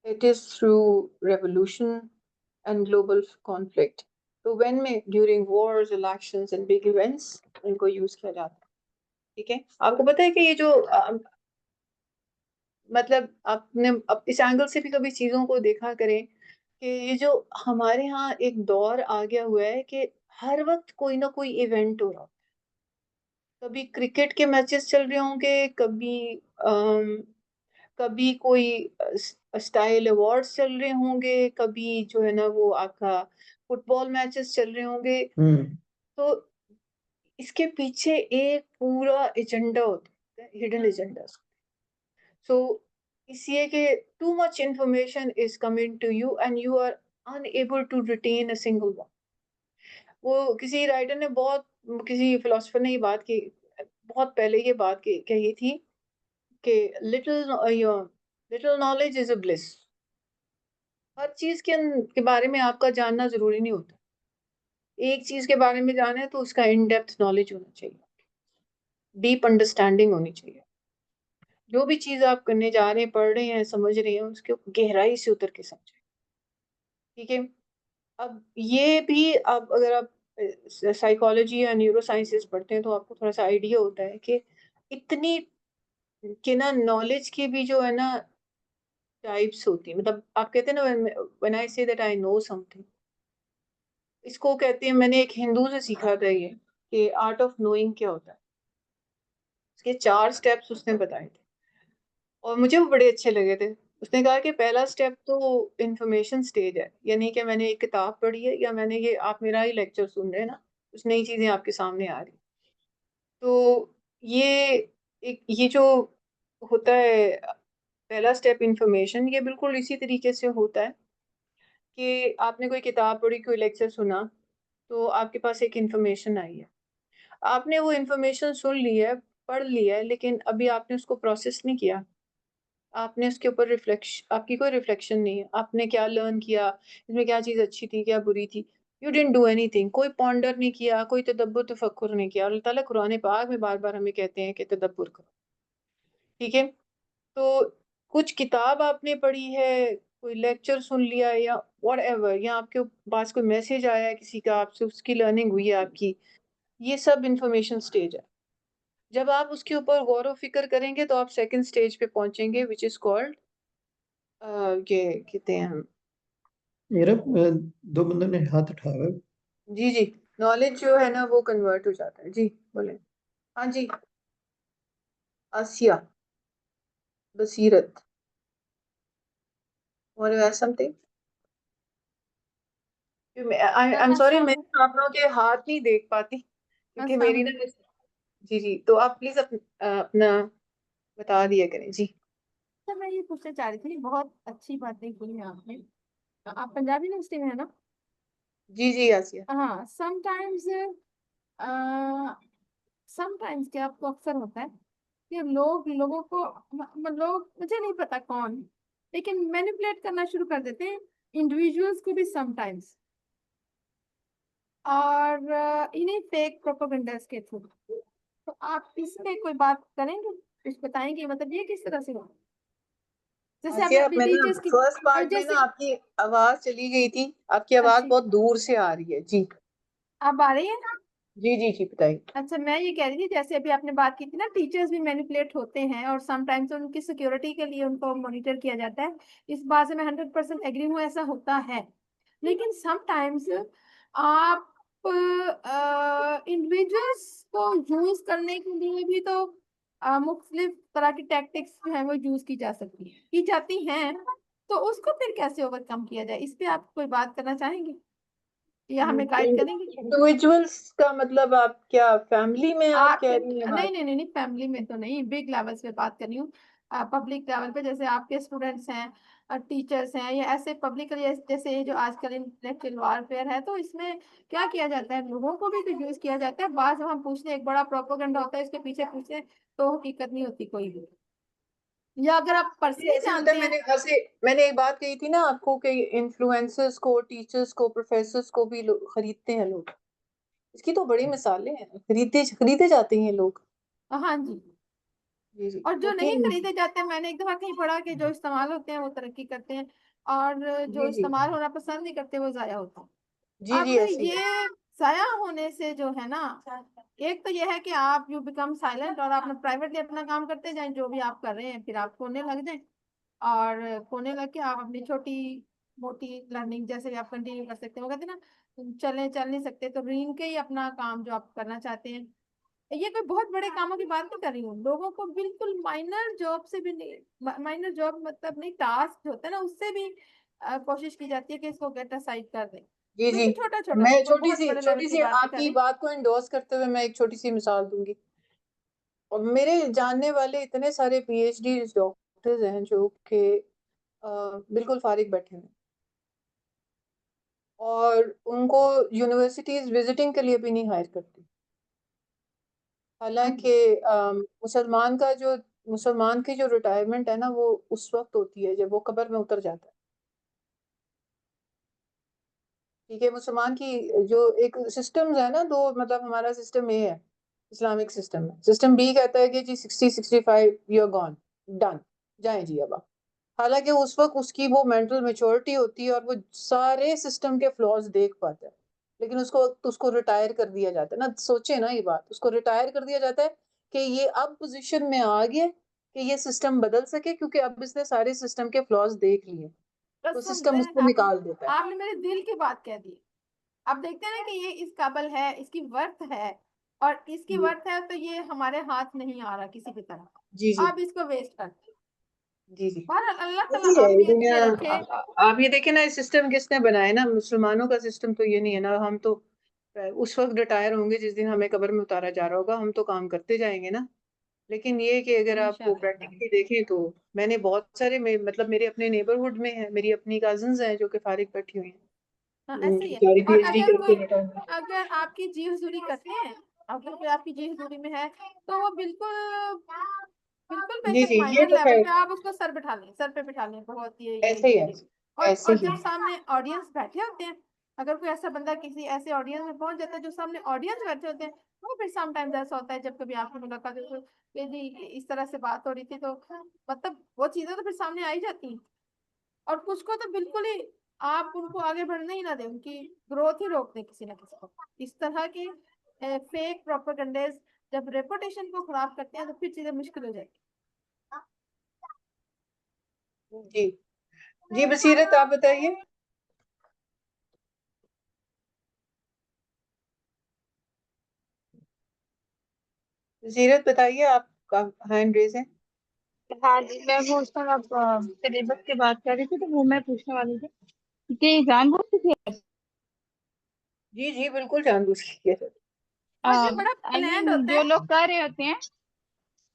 it is through revolution and global conflict. तो when में during wars, elections and big events इनको यूज किया जाता है, ठीक है. आपको पता है कि ये जो मतलब आपने अब इस एंगल से भी कभी चीजों को देखा करें कि ये जो हमारे यहाँ एक दौर आ गया हुआ है कि हर वक्त कोई ना कोई इवेंट हो रहा है, कभी क्रिकेट के मैचेस चल रहे होंगे, कभी कोई स्टाइल अवार्ड्स चल रहे होंगे, कभी जो है ना वो आपका फुटबॉल मैचेस चल रहे होंगे, तो इसके पीछे एक पूरा एजेंडा होता है, हिडन एजेंडा. So, इसलिए कि too much information is coming to you and you are unable to retain a single one. वो किसी राइटर ने बहुत, किसी फिलोसफर ने ये बात की, बहुत पहले ये बात कही थी कि little knowledge is a bliss. हर चीज के बारे में आपका जानना जरूरी नहीं होता. एक चीज के बारे में जाना है तो उसका इन डेप्थ नॉलेज होना चाहिए, डीप अंडरस्टैंडिंग होनी चाहिए. जो भी चीज आप करने जा रहे हैं, पढ़ रहे हैं, समझ रहे हैं, उसके गहराई से उतर के समझें, ठीक है. अब ये भी, अब अगर आप साइकोलॉजी या न्यूरो साइंसेस पढ़ते हैं तो आपको थोड़ा सा आइडिया होता है कि इतनी कि ना नॉलेज की भी जो है ना टाइप्स होती है. मतलब आप कहते हैं ना, when I say that I know something, इसको कहते हैं, मैंने एक हिंदू से सीखा था ये कि आर्ट ऑफ नोइंग क्या होता है. इसके 4 स्टेप्स उसने बताए थे और मुझे वो बड़े अच्छे लगे थे. उसने कहा कि पहला स्टेप तो इंफॉर्मेशन स्टेज है, यानी कि मैंने एक किताब पढ़ी है या मैंने ये, आप मेरा ही लेक्चर सुन रहे हैं ना, कुछ नई चीजें आपके सामने आ रही. तो ये ये जो होता है पहला स्टेप इंफॉर्मेशन, ये बिल्कुल इसी तरीके से होता है कि आपने कोई किताब पढ़ी, कोई लेक्चर सुना, तो आपके पास एक इंफॉर्मेशन आई है, आपने वो इंफॉर्मेशन सुन ली है, पढ़ लिया है, लेकिन अभी आपने उसको प्रोसेस नहीं किया, आपने उसके ऊपर आपकी कोई रिफ्लेक्शन नहीं है, आपने क्या लर्न किया, इसमें क्या चीज़ अच्छी थी, क्या बुरी थी, यू डिडंट डू एनीथिंग, कोई पॉन्डर नहीं किया, कोई तदब्बुर तफक्कुर नहीं किया. अल्लाह ताला कुरान पाक में बार बार हमें कहते हैं कि तदब्बुर करो, ठीक है. तो कुछ किताब आपने पढ़ी है, कोई लेक्चर सुन लिया या वॉट एवर, या आपके पास कोई मैसेज आया है किसी का, आपसे उसकी लर्निंग हुई है आपकी, ये सब इंफॉर्मेशन स्टेज है. जब आप उसके ऊपर गौर व फिक्र करेंगे तो आप सेकंड स्टेज पे पहुंचेंगे, विच इज कॉल्ड, ये कहते हैं, मेरा दो बंदों ने हाथ उठाया. जी जी, नॉलेज जो है ना वो कन्वर्ट हो जाता है. जी बोले. हाँ जी. आसिया, बसीरत, और समथिंग. आई एम सॉरी, मैं आप लोगों के हाथ नहीं देख पाती क्योंकि मेरी ना, जी जी, तो आप प्लीज अपना बता दिया करें. जी तो मैं ये पूछना चाह रही थी, बहुत अच्छी बातें की हैं आपने. आप पंजाबी यूनिवर्सिटी में है ना? जी जी आसिया. हाँ, समटाइम्स समटाइम्स क्या आपको अक्सर होता है कि लोगों को लोग, मुझे नहीं पता कौन, लेकिन मैनिपुलेट करना शुरू कर देते हैं इंडिविजुअल्स को भी समटाइम्स, और इन्हीं फेक प्रोपेगेंडास के थ्रू. तो आप इस पे कोई बात करेंगे, कुछ बताएंगे, मतलब ये किस तरह से हो, जैसे आसिया, अभी मैं ना टीचर्स की, फर्स्ट पार्ट में ना जैसे, आपकी आवाज चली गई थी, आपकी आवाज अच्छी, बहुत दूर से आ रही है. जी अब आ रही है? जी जी जी बताइए। अच्छा, मैं ये कह रही थी जैसे अभी आपने बात की थी ना, टीचर्स भी मैनिपुलेट होते हैं और समटाइम्स उनकी सिक्योरिटी के लिए उनको मॉनिटर किया जाता है। इस बात से मैं 100% एग्री हूँ, ऐसा होता है। लेकिन समटाइम्स आप इंडिविजुअल्स को यूज करने के लिए भी तो मुख्तलिफ तरह की टैक्टिक्स जो है वो यूज की जा सकती है, की जाती हैं। तो उसको फिर कैसे ओवरकम किया जाए, इस पे आप कोई बात करना चाहेंगे या हमें गाइड करेंगे? इंडिविजुअल्स का मतलब आप क्या फैमिली में आप कह आपके रही हैं नहीं बात? नहीं नहीं नहीं, फैमिली में तो नहीं, बिग लेवल्स पे बात कर रही हूँ। पब्लिक लेवल पे जैसे आपके स्टूडेंट्स हैं, टीचर्स हैं, या ऐसे पब्लिक जैसे ये जो आजकल इंटेलेक्चुअल वारफेयर है, तो इसमें क्या किया जाता है, लोगों को भी तो यूज किया जाता है। बाद जब हम पूछते हैं, एक बड़ा प्रोपोगंडा होता है इसके पीछे पूछते हैं, तो हकीकत नहीं होती कोई भी। या अगर आप पर्सनली ऐसे होता जानते है, हैं। मैंने एक बात कही थी ना आपको कि इन्फ्लुएंसर्स को, टीचर्स को, प्रोफेसर्स को भी खरीदते हैं लोग। इसकी तो बड़ी मिसालें हैं, खरीदे खरीदे जाते हैं लोग। हाँ जी। जी जी और जो होते नहीं हैं। खरीदे जाते हैं, मैंने एक दफा कहीं पढ़ा कि जो इस्तेमाल होते हैं वो तरक्की करते हैं, और जो जी जी इस्तेमाल होना पसंद नहीं करते वो जाया होता जी है। जी अब ऐसे ही है। ये जाया होने से जो है ना, एक तो ये है कि आप यू बिकम साइलेंट और आप प्राइवेटली अपना काम करते जाएं, जो भी आप कर रहे हैं फिर आप खोने लग जाएं, और खोने लग के आप अपनी छोटी मोटी लर्निंग जैसे भी आप कंटिन्यू कर सकते हैं। वो कहते हैं ना, चल नहीं सकते तो रीन के ही अपना काम जो आप करना चाहते हैं। ये कोई बहुत बड़े कामों की बात नहीं कर रही हूँ, लोगों को बिल्कुल माइनर जॉब से भी नहीं, माइनर जॉब मतलब नहीं, टास्क होता है ना, उससे भी कोशिश की जाती है कि इसको गेट असाइड कर दें। जी जी। बिल्कुल छोटा छोटा, मैं कोई बहुत बड़े लेवल छोटी की सी बात नहीं कर आपकी रही। बात को एंडोर्स करते हुए मैं एक छोटी सी मिसाल दूंगी। और मेरे जानने वाले इतने सारे पीएचडी डॉक्टर्स हैं जो कि बिल्कुल फारिग बैठे हैं, और उनको यूनिवर्सिटीज विजिटिंग के लिए भी नहीं हायर करती। हाँ हालांकि जी। मुसलमान की जो रिटायरमेंट है ना, वो उस वक्त होती है जब वो कब्र में उतर जाता है। ठीक है, मुसलमान की जो एक सिस्टम्स है ना, दो, मतलब हमारा सिस्टम ए है, इस्लामिक सिस्टम है। सिस्टम बी कहता है कि जी 60-65 यू आर गॉन, डन, जाए जी अब आप। हालांकि उस वक्त उसकी वो मेंटल मेच्योरिटी होती है और वो सारे सिस्टम के फ्लॉज देख पाता है। लेकिन उसको रिटायर कर दिया जाता है ना, सोचे ना ये बात, उसको रिटायर कर दिया जाता है कि ये अब पोजीशन में आ गया कि ये सिस्टम बदल सके, क्योंकि अब इसने सारे सिस्टम के फ्लॉज देख लिए, तो कसम सिस्टम से उसको आपने निकाल देता है। आपने मेरे दिल की बात कह दी। अब देखते हैं ना कि ये इस काबिल है, इसकी वर्थ है, और इसकी जी वर्थ है, तो ये हमारे हाथ नहीं आ रहा किसी भी जी तरह। जी अब इसको वेस्ट करते हैं। जी जी। बहरहाल अल्लाह ताला ऐसी है ये आफियत दुनिया। में रखे। आप ये देखें ना, इस सिस्टम किसने बनाया ना, मुसलमानों का सिस्टम तो ये नहीं है ना। हम तो उस वक्त रिटायर होंगे जिस दिन हमें कब्र में उतारा जा रहा होगा, हम तो काम करते जाएंगे ना। लेकिन ये कि अगर आपको इंशाल्लाह। प्रैक्टिकली देखें तो मैंने बहुत सारे मतलब मेरे अपने नेबरहुड में है, मेरी अपनी कजिन्स हैं जो कि फारिग बैठी हुई हैं, हाँ, ऐसे ही है। सारी और पीएचडी करके रिटायर। अगर आपकी जी हुजूरी करते हैं, अगर कोई आपकी जी हुजूरी में है, तो वो बिल्कुल बिल्कुल जी बेशक जी, ये माइनर तो लेवल खैर पे आप उसको सर पे बिठा लें, बहुत ऐसे ही है, ये। और ऐसे ही जब है। सामने ऑडियंस बैठे होते हैं, अगर कोई ऐसा बंदा किसी ऐसे ऑडियंस में पहुंच जाता है जो सामने ऑडियंस बैठे होते हैं, तो फिर सम टाइम्स ऐसा होता है जब कभी आपकी मुलाकात हो, तो कि जी इस तरह से बात हो रही थी, तो मतलब वो चीजें तो फिर सामने आ ही जाती हैं। और कुछ को तो बिल्कुल ही आप उनको आगे बढ़ने ही ना दें, उनकी ग्रोथ ही रोक दें किसी ना किसी को। इस तरह के फेक प्रोपेगेंडास जब रेपुटेशन को खराब करते हैं, तो फिर चीजें मुश्किल हो जाती जी जी, बसीरत आप बताइए। बसीरत बताइए, आपका हैंड रेज है। हाँ जी, मैं वो उस पर आप सिलेबस की बात कर रही थी, तो वो मैं पूछने वाली थी कि एग्जाम बहुत थी। जी जी बिल्कुल, जानबूझ के किया जाता है। और जो बड़ा आई प्लान्ड मीन होता जो है। लोग कर रहे होते हैं,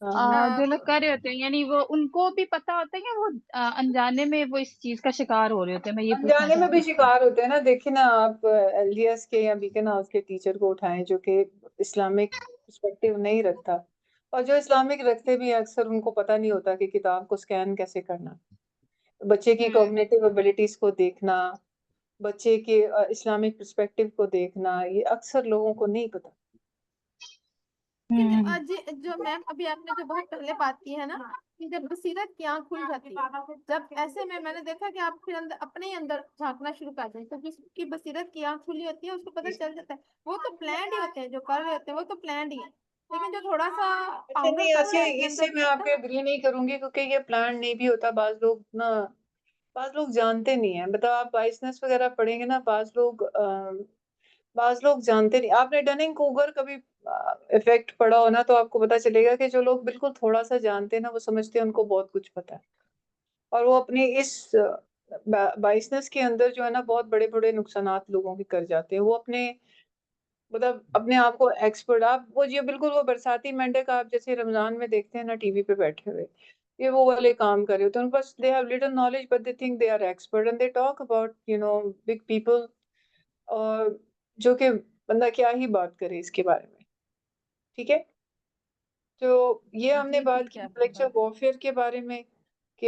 है। हाँ हाँ। जो लोग कर रहे होते हैं, यानी वो उनको भी पता होता है कि वो अनजाने में वो इस चीज का शिकार हो रहे होते हैं। मैं ये पूछना अनजाने में चाह भी रही थी। शिकार होते हैं ना। देखिए ना, आप एलडीएस के या बीकन हाउस के टीचर को उठाएं जो कि इस्लामिक पर्सपेक्टिव नहीं रखता, और जो इस्लामिक रखते भी हैं, अक्सर उनको पता नहीं होता कि किताब को स्कैन कैसे करना, बच्चे की हम्म। कॉग्निटिव एबिलिटीज को देखना, बच्चे के इस्लामिक पर्सपेक्टिव को देखना, ये अक्सर लोगों को नहीं पता। लेकिन आज जो मैम अभी आपने जो बहुत पहले बात की है ना कि जब बसीरत की आंख खुल जाती है, जब ऐसे में मैंने देखा कि आप फिर अंदर अपने ही अंदर झांकना शुरू कर दें, तो जिसकी बसीरत की आंख खुली होती है उसको पता चल जाता है। वो तो प्लान्ड ही होते हैं, जो कर रहे होते हैं वो तो प्लान्ड ही है, लेकिन जो थोड़ा सा अच्छा पाउडर नहीं, पड़ता ऐसे है अपने इससे अंदर मैं से आपके एग्री नहीं करूंगी, क्योंकि ये प्लान नहीं भी होता। बाज लोग जानते नहीं है। मतलब आप बाइसनेस वगैरह पढ़ेंगे ना, बाज लोग जानते नहीं। आपने डनिंग कूगर कभी इफेक्ट पढ़ा हो ना, तो आपको पता चलेगा कि जो लोग बिल्कुल थोड़ा सा जानते हैं ना, वो समझते हैं उनको बहुत कुछ पता है, और वो अपने इस बाइसनेस के अंदर जो है ना, बहुत बड़े बड़े नुकसानात लोगों के कर जाते हैं। वो अपने मतलब अपने आप को एक्सपर्ट, आप वो ये बिल्कुल वो बरसाती मेंढक आप जैसे रमजान में देखते हैं ना टीवी पे बैठे हुए, ये वो वाले काम कर रहे होते हैं। उनके पास they have little knowledge but they think they are expert and they talk about big people, और जो कि बंदा क्या ही बात करे इसके बारे में। ठीक है, तो ये हमने जी बात ठीक की है आपकी इंटेलेक्चुअल बात। वॉरफेयर के बारे में कि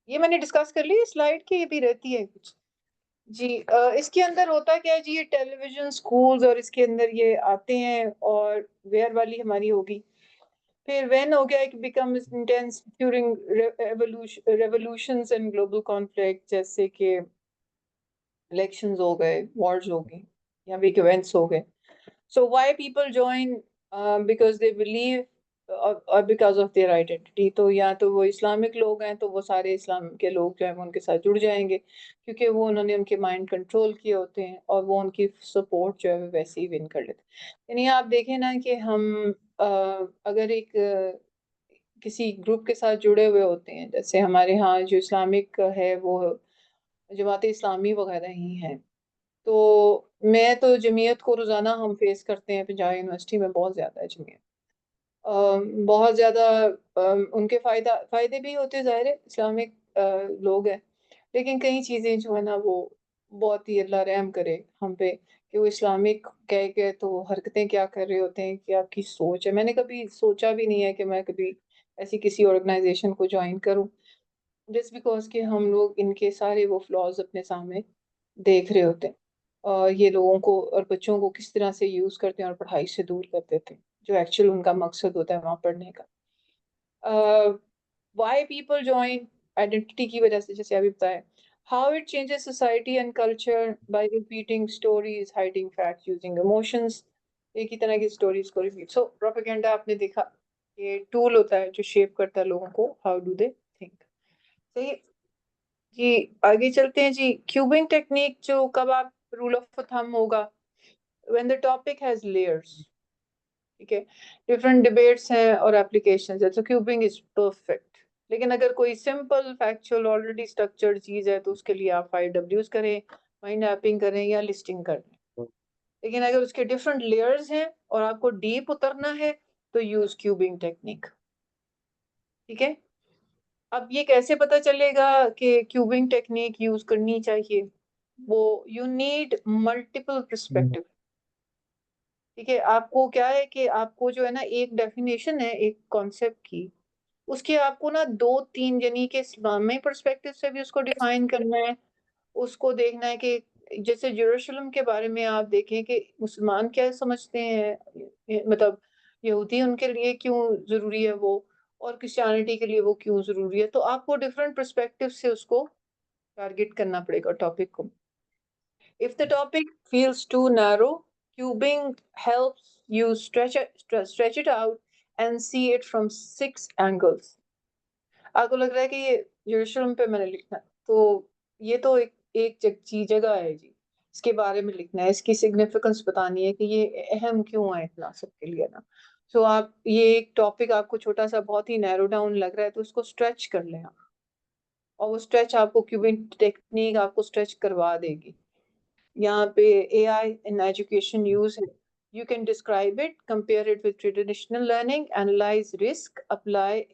ये मैंने डिस्कस कर ली स्लाइड की, ये भी रहती है कुछ। जी इसके अंदर होता क्या है जी, ये टेलीविजन स्कूल्स और इसके अंदर ये आते हैं, और वेयर वाली हमारी होगी, फिर व्हेन हो गया, it becomes intense during revolutions and global conflict, जैसे कि इलेक्शंस हो गए, वॉर्स हो गई, या बिग इवेंट्स हो गए। So why people join? Because they believe, or because of their identity. तो या तो वो इस्लामिक लोग हैं तो वो सारे इस्लाम के लोग जो हैं वो उनके साथ जुड़ जाएंगे, क्योंकि वो उन्होंने उनके माइंड कंट्रोल किए होते हैं, और वो उनकी सपोर्ट जो है वो वैसे ही विन कर लेते हैं। यानी आप देखें ना कि हम अगर एक किसी ग्रुप के साथ जुड़े हुए होते हैं, जैसे हमारे यहाँ जो इस्लामिक है वो जमात इस्लामी वगैरह ही है, तो मैं तो जमीयत को रोजाना हम फेस करते हैं पंजाब यूनिवर्सिटी में, बहुत ज्यादा है जमीयत। बहुत ज्यादा उनके फायदे भी होते हैं, जाहिर है इस्लामिक लोग हैं, लेकिन कई चीजें जो है ना वो बहुत ही अल्लाह रहम करे हम पे, कि वो इस्लामिक कह के तो हरकतें क्या कर रहे होते हैं, कि आपकी सोच है। मैंने कभी सोचा भी नहीं है कि मैं कभी ऐसी किसी ऑर्गेनाइजेशन को ज्वाइन करूं, जस्ट बिकॉज कि हम लोग इनके सारे वो फ्लॉज अपने सामने देख रहे होते हैं, और ये लोगों को और बच्चों को किस तरह से यूज करते हैं और पढ़ाई से दूर कर देते हैं, जो एक्चुअल उनका मकसद होता है वहां पढ़ने का। वाई पीपल ज्वाइन, आइडेंटिटी की वजह से, जैसे अभी बताया। How it changes society and culture by repeating stories, hiding facts, using emotions. एक ही तरह की स्टोरीज को रिपीट। सो प्रोपेगेंडा आपने देखा, ये टूल होता है जो शेप करता है लोगों को, हाउ डू दे थिंक। सही जी। आगे चलते हैं जी। क्यूबिंग टेक्निक, जो कब आप रूल ऑफ थंब होगा, when the topic has layers. ठीक है, डिफरेंट डिबेट्स हैं और एप्लीकेशंस है, तो क्यूबिंग इज परफेक्ट। लेकिन अगर कोई सिंपल फैक्चुअल ऑलरेडी स्ट्रक्चर्ड चीज है, तो उसके लिए आप 5 Ws करें, माइंड मैपिंग करें या लिस्टिंग करें। लेकिन अगर उसके डिफरेंट लेयर्स हैं और आपको डीप उतरना है, तो यूज क्यूबिंग टेक्निक। ठीक है, अब ये कैसे पता चलेगा कि क्यूबिंग टेक्निक यूज करनी चाहिए? वो यू नीड मल्टीपल पर्सपेक्टिव। ठीक है, आपको क्या है कि आपको जो है ना, एक डेफिनेशन है एक कॉन्सेप्ट की, उसके आपको ना दो तीन, यानी कि इस्लामी पर्सपेक्टिव से भी उसको डिफाइन करना है। उसको देखना है कि जैसे यरूशलेम के बारे में आप देखें कि मुसलमान क्या समझते हैं, मतलब यहूदी उनके लिए क्यों जरूरी है वो, और क्रिश्चियनिटी के लिए वो क्यों जरूरी है। तो आपको डिफरेंट पर्सपेक्टिव से उसको टारगेट करना पड़ेगा टॉपिक को। If the topic feels too narrow, cubing helps you stretch it out and see it from 6 angles. आपको लग रहा है कि ये यरूशलेम पे मैंने लिखना है, तो ये तो एक जगह है जी, इसके बारे में लिखना है, इसकी सिग्निफिकेंस बतानी है कि ये अहम क्यों है इतना सबके लिए ना। सो आप ये एक टॉपिक आपको छोटा सा बहुत ही नैरो डाउन लग रहा है, तो उसको स्ट्रेच कर लें आप, और वो स्ट्रेच आपको क्यूबिंग टेक्निक आपको स्ट्रेच करवा देगी। यहाँ पे AI in education use है। You can describe it, compare it with traditional learning, analyze risk, apply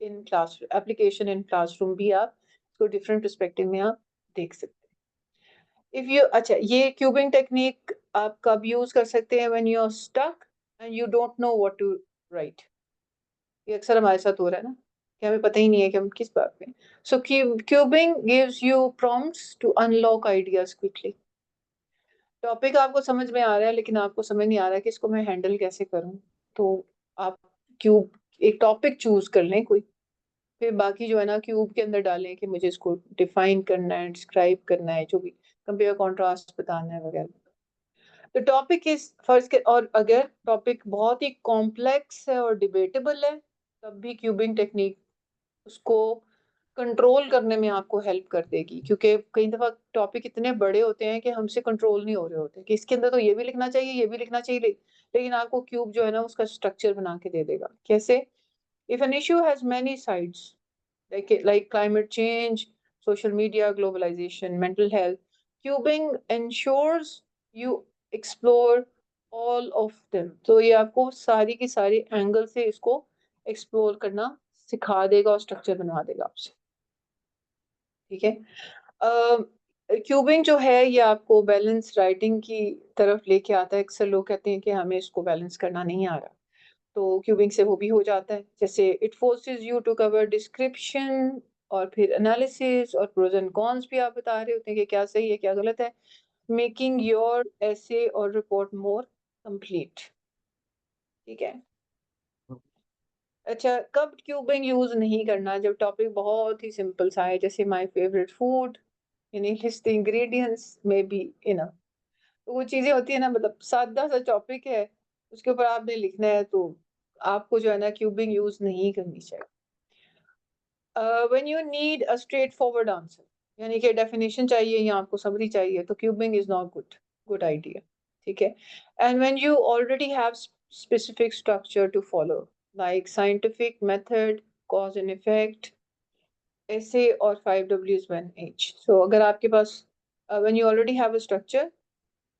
in class application in classroom भी आप इसको different perspective में आप देख सकते हैं। If you अच्छा, ये क्यूबिंग टेक्निक आप कब यूज कर सकते हैं? When you are stuck and you don't know what to write। ये अक्सर हमारे साथ हो रहा है ना, कि हमें पता ही नहीं है कि हम किस बात में। So cubing gives you prompts to unlock ideas quickly। Topic आपको समझ में आ रहा है, लेकिन आपको समझ नहीं आ रहा है कि इसको मैं हैंडल कैसे करूं। तो आप क्यूब एक टॉपिक चूज कर लें कोई, फिर बाकी जो है ना क्यूब के अंदर डालें कि मुझे इसको डिफाइन करना है, डिस्क्राइब करना है, जो भी कंपेयर कॉन्ट्रास्ट बताना है वगैरह। तो टॉपिक इज फर्स्ट, और अगर टॉपिक बहुत ही कॉम्प्लेक्स है और डिबेटेबल है तब भी क्यूबिंग टेक्निक उसको कंट्रोल करने में आपको हेल्प कर देगी, क्योंकि कई दफा टॉपिक इतने बड़े होते हैं कि हमसे कंट्रोल नहीं हो रहे होते कि इसके अंदर तो ये भी लिखना चाहिए, ये भी लिखना चाहिए, लेकिन आपको क्यूब जो है ना उसका स्ट्रक्चर बना के दे देगा। कैसे? If an issue has many sides, like climate change, social media, globalization, mental health, cubing ensures you explore all of them. तो ये आपको सारी की सारी एंगल से इसको एक्सप्लोर करना सिखा देगा और स्ट्रक्चर बनवा देगा आपसे। ठीक है। क्यूबिंग जो है ये आपको बैलेंस राइटिंग की तरफ लेके आता है। अक्सर लोग कहते हैं कि हमें इसको बैलेंस करना नहीं आ रहा, तो क्यूबिंग से वो भी हो जाता है। जैसे it forces you to cover description और फिर एनालिसिस और प्रोज एंड कॉन्स भी आप बता रहे होते हैं कि क्या सही है क्या गलत है, मेकिंग योर ऐसे और रिपोर्ट मोर कंप्लीट। ठीक है। अच्छा, कब क्यूबिंग यूज नहीं करना? जब टॉपिक बहुत ही सिंपल सा है, जैसे माय फेवरेट फूड, यानी लिस्ट द इंग्रेडिएंट्स में बी इनफ। तो वो चीजें होती है ना, मतलब सादा सा टॉपिक है, उसके ऊपर आपने लिखना है, तो आपको जो है ना क्यूबिंग यूज नहीं करनी चाहिए। When you need a straightforward answer, यानी कि डेफिनेशन चाहिए या आपको समरी चाहिए, तो cubing is not good idea. ठीक है। And when you already have specific structure to follow, like scientific method, cause and effect, ऐसे और 5 Ws 1 H। सो अगर आपके पास when you already have a structure,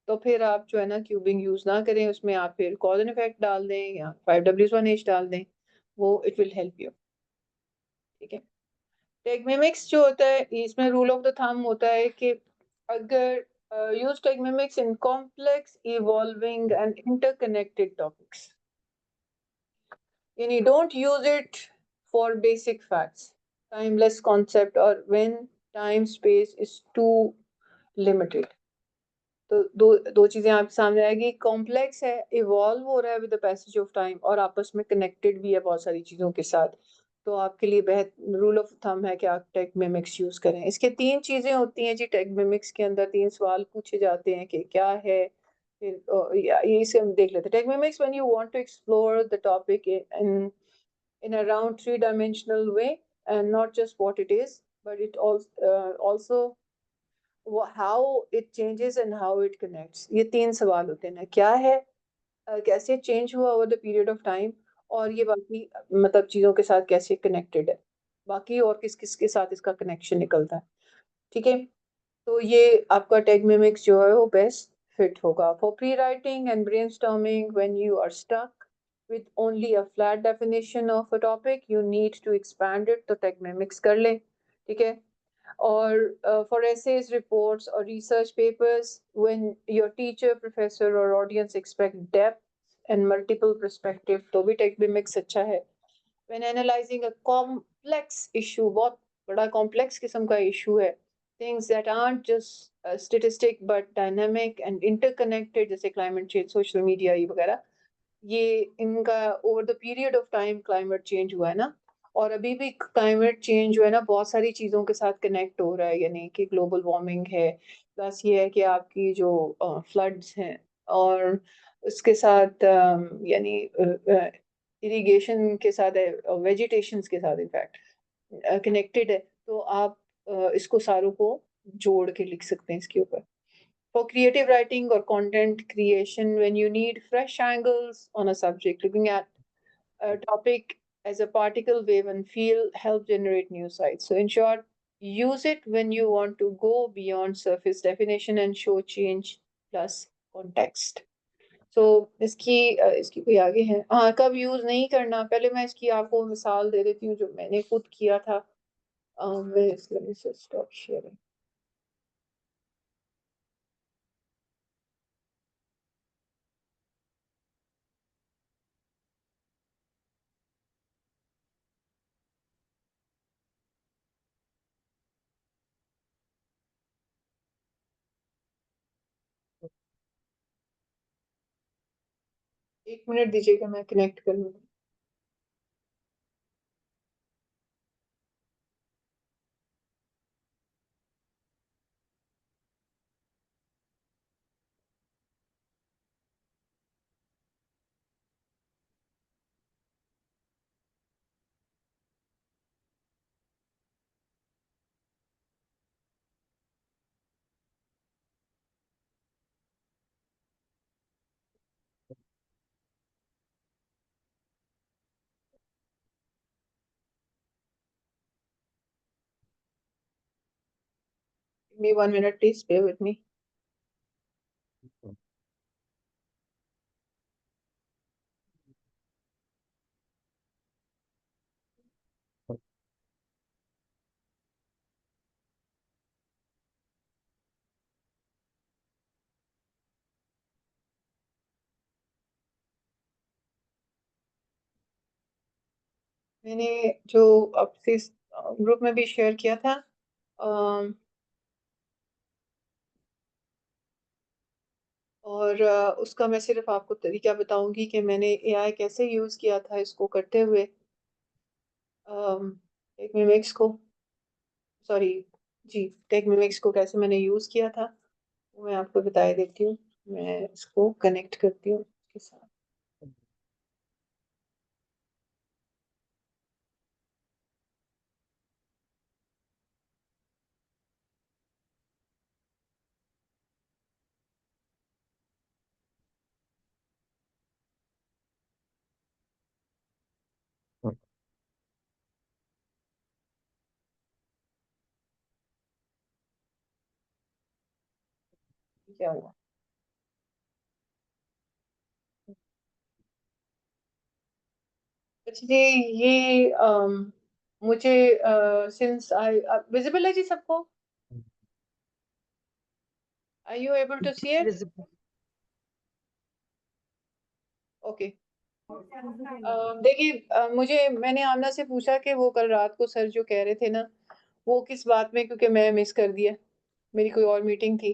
तो फिर आप जो है ना क्यूबिंग यूज ना करें, उसमें आप फिर कॉज एंड इफेक्ट डाल दें या 5 Ws 1 H डाल दें, वो इट विल हेल्प यू। ठीक है। टेक्मिमिक्स जो होता है इसमें रूल ऑफ द थंब होता है कि अगर use tagmemics in complex evolving and interconnected topics, यानी don't use it for basic facts, timeless concept, और when time space is too limited. तो दो दो चीजें आपके सामने आएगी, कॉम्प्लेक्स है, इवॉल्व हो रहा है with the passage of time, और आपस में कनेक्टेड भी है बहुत सारी चीजों के साथ। तो आपके लिए बेहतर रूल ऑफ थंब है कि आप टेक मिमिक्स यूज करें। इसके 3 चीजें होती हैं जी, टेक मिमिक्स के अंदर 3 सवाल पूछे जाते हैं कि क्या है, फिर ये इसे हम देख लेते हैं। Tagmemics when you want to explore the topic in a round 3 dimensional way, and not just what it is, but it also how it changes and how it connects। ये 3 सवाल होते हैं ना, क्या है, कैसे चेंज हुआ over the period of time, और ये बाकी मतलब चीजों के साथ कैसे कनेक्टेड है, बाकी और किस किस के साथ इसका कनेक्शन निकलता है। ठीक है। तो ये आपका टेग मिमिक्स जो है वो बेस्ट फिट होगा for pre writing and brainstorming when you are stuck with only a flat definition of a topic, you need to expand it, तो टेग मिमिक्स कर लें। ठीक है। or for essays, reports, or research papers, when your teacher, professor, or audience expect depth and multiple perspective, तो भी टेक्निमिक्स अच्छा है। When analyzing a complex issue, बहुत बड़ा complex किस्म का issue है, things that aren't just statistic but dynamic and interconnected, जैसे climate change, social media ये वगैरह, ये इनका over the period of time climate change हुआ है ना, और अभी भी क्लाइमेट चेंज जो है ना बहुत सारी चीजों के साथ कनेक्ट हो रहा है, यानी कि ग्लोबल वार्मिंग है, प्लस ये है कि आपकी जो फ्लड्स हैं, और उसके साथ यानी इरिगेशन के साथ, वेजिटेशन के साथ इनफैक्ट कनेक्टेड है। तो आप इसको सारों को जोड़ के लिख सकते हैं इसके ऊपर। For creative writing or content creation, when you need fresh angles on a subject, looking at a topic as a particle wave and feel help generate new sites. So in short, use it when you want to go beyond surface definition and show change plus context. So इसकी कोई आगे है? हाँ, कब use नहीं करना, पहले मैं इसकी आपको मिसाल दे देती हूँ जो मैंने खुद किया था। मैं इसलिए स्टॉप शेयरिंग। 1 मिनट दीजिएगा, मैं कनेक्ट कर लूँगी। Give me 1 minute, please bear with me. मैंने जो आपसे ग्रुप में भी शेयर किया था, और उसका मैं सिर्फ आपको तरीका बताऊंगी कि मैंने एआई कैसे यूज़ किया था इसको करते हुए, टेक्मीमेक्स को, सॉरी जी, टेक्मीमेक्स को कैसे मैंने यूज़ किया था वो मैं आपको बता देती हूँ। मैं इसको कनेक्ट करती हूँ इसके साथ। क्या हुआ? एक्चुअली ये मुझे सिंस आई विजिबल है जी सबको? Are you able to see it? Okay. देखिए, मुझे मैंने आमना से पूछा कि वो कल रात को सर जो कह रहे थे ना, वो किस बात में, क्योंकि मैं मिस कर दिया, मेरी कोई और मीटिंग थी,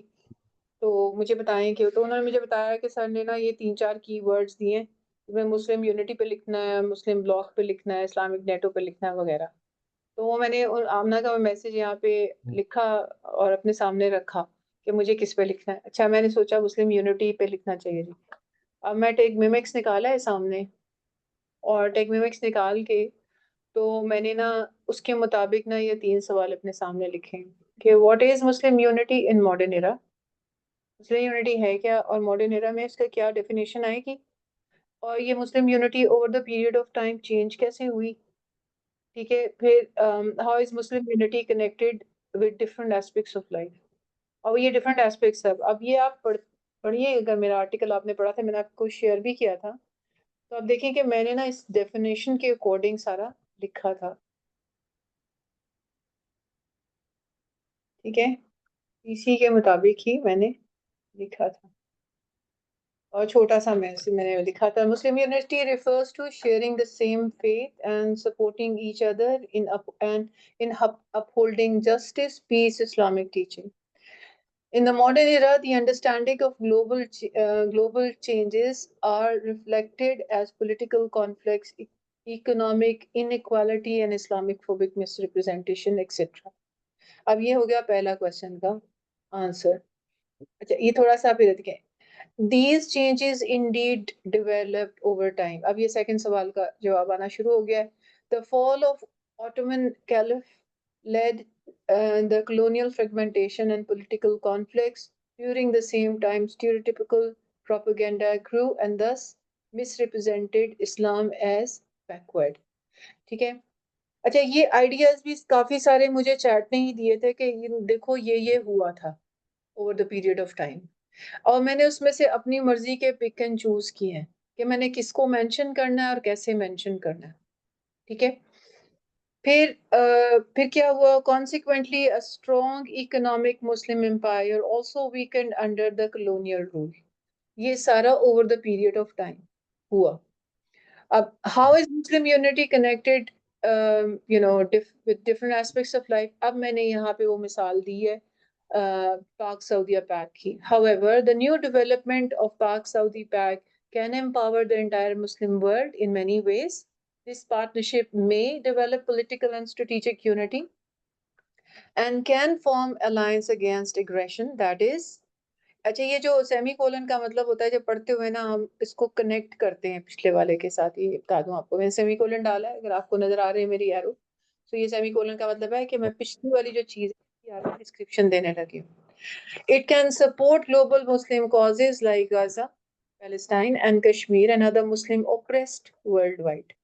तो मुझे बताएं क्यों। तो उन्होंने मुझे बताया कि सर ने ना ये 3-4 कीवर्ड्स दिए, इसमें मुस्लिम यूनिटी पे लिखना है, मुस्लिम ब्लॉक पे लिखना है, इस्लामिक नेटो पे लिखना है वगैरह। तो वो मैंने आमना का मैसेज यहाँ पे लिखा और अपने सामने रखा कि मुझे किस पे लिखना है। अच्छा, मैंने सोचा मुस्लिम यूनिटी पे लिखना चाहिए जी। अब मैं टेक मिमिक्स निकाला है सामने, और टेक मिमिक्स निकाल के तो मैंने ना उसके मुताबिक ना ये 3 सवाल अपने सामने लिखे कि what is Muslim unity in modern era, Muslim unity है क्या और मॉडर्न एरा में इसका क्या डेफिनेशन आएगी, और ये Muslim unity over the period of time change कैसे हुई। ठीक है, फिर how is Muslim unity connected with different aspects of life. और ये डिफरेंट एस्पेक्ट्स अब ये आप पढ़िए, अगर मेरा आर्टिकल आपने पढ़ा था, मैंने आपको शेयर भी किया था, तो आप देखें कि मैंने ना इस डेफिनेशन के अकॉर्डिंग सारा लिखा था। ठीक है, इसी के मुताबिक ही मैंने लिखा था, और छोटा सा मैंने लिखा था, Muslim unity refers to sharing the same faith and supporting each other in upholding justice, peace, Islamic teaching. In the modern era, the understanding of global changes are reflected as political conflicts, economic inequality, and Islamophobic misrepresentation, etc. अब ये हो गया पहला question का answer. अच्छा, ये थोड़ा सा फिर देखें, These changes indeed developed over time. अब ये सेकंड सवाल का जवाब आना शुरू हो गया है। The fall of Ottoman Caliph led the colonial fragmentation and political conflicts. During the same time, stereotypical propaganda grew and thus misrepresented Islam as backward. ठीक है। अच्छा, ये आइडियाज भी काफी सारे मुझे चैट ने ही दिए थे कि देखो ये हुआ था over the period of time, और मैंने उसमें से अपनी मर्जी के पिक एंड चूज किए हैं कि मैंने किसको मेंशन करना है और कैसे मेंशन करना है। ठीक है, फिर क्या हुआ, consequently a strong economic Muslim empire also weakened under the colonial rule. ये सारा over the period of time हुआ। अब how is Muslim unity connected with different aspects of life, अब मैंने यहाँ पे वो मिसाल दी है Pak Saudi pact की. However, the new development of Pak Saudi pact can empower the entire Muslim world in many ways. This partnership may develop political and strategic unity and can form alliance against aggression. That is, अच्छा, ये जो semi colon का मतलब होता है, जब पढ़ते हुए ना हम इसको कनेक्ट करते हैं पिछले वाले के साथ, ये बता दूं आपको, मैंने सेमी कोलन डाला है, अगर आपको नजर आ रहे हैं मेरी एरो, तो ये सेमी कोलन का मतलब है कि मैं पिछली वाली जो चीज है डिस्क्रिप्शन देने लगी हूँ. It can support global Muslim causes like Gaza, Palestine, and Kashmir and other Muslim oppressed worldwide.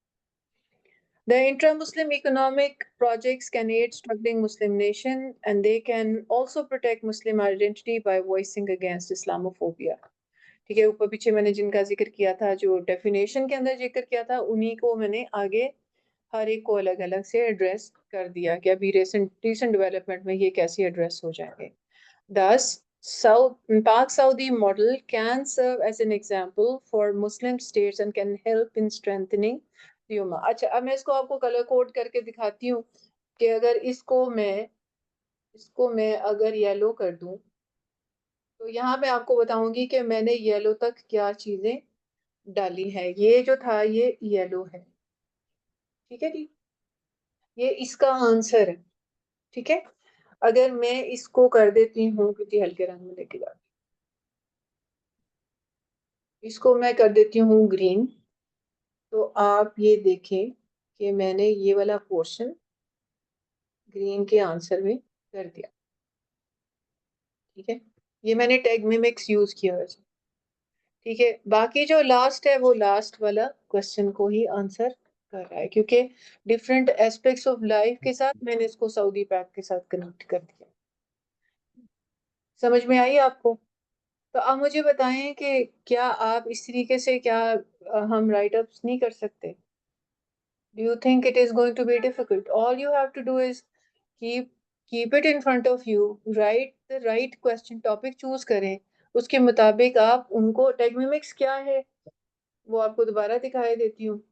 The intra-Muslim economic projects can aid struggling Muslim nation, and they can also protect Muslim identity by voicing against Islamophobia. ठीक है, ऊपर पीछे मैंने जिनका जिक्र किया था, जो डेफिनेशन के अंदर जिक्र किया था, उन्हीं को मैंने आगे हर एक को अलग अलग से एड्रेस कर दिया कि अभी रिसेंट डेवलपमेंट में ये कैसे एड्रेस हो जाएंगे. Thus, Pak Saudi model can serve as an example for Muslim states and can help in strengthening the Ummah. अच्छा, अब मैं इसको आपको कलर कोड करके दिखाती हूँ कि अगर इसको मैं अगर येलो कर दूं, तो यहाँ पे आपको बताऊंगी कि मैंने येलो तक क्या चीजें डाली है. ये जो था ये येलो है, ठीक है जी, ये इसका आंसर है. ठीक है, अगर मैं इसको कर देती हूँ किसी हल्के रंग में लेके जाती, इसको मैं कर देती हूँ ग्रीन, तो आप ये देखें कि मैंने ये वाला पोर्शन ग्रीन के आंसर में कर दिया. ठीक है, ये मैंने टैग मिमिक्स यूज किया वैसे. ठीक है, बाकी जो लास्ट है वो लास्ट वाला क्वेश्चन को ही आंसर कर रहा है, क्योंकि डिफरेंट एस्पेक्ट्स ऑफ लाइफ के साथ मैंने इसको सऊदी पैक के साथ कनेक्ट कर दिया. समझ में आई आपको? तो आप मुझे बताएं कि क्या आप इस तरीके से क्या हम राइट अप्स नहीं कर सकते? Do you think it is going to be difficult? All you have to do is keep it in front of you, write the right question, topic choose करें, उसके मुताबिक आप उनको, टेक्निमिक्स क्या है वो आपको दोबारा दिखाई देती हूँ.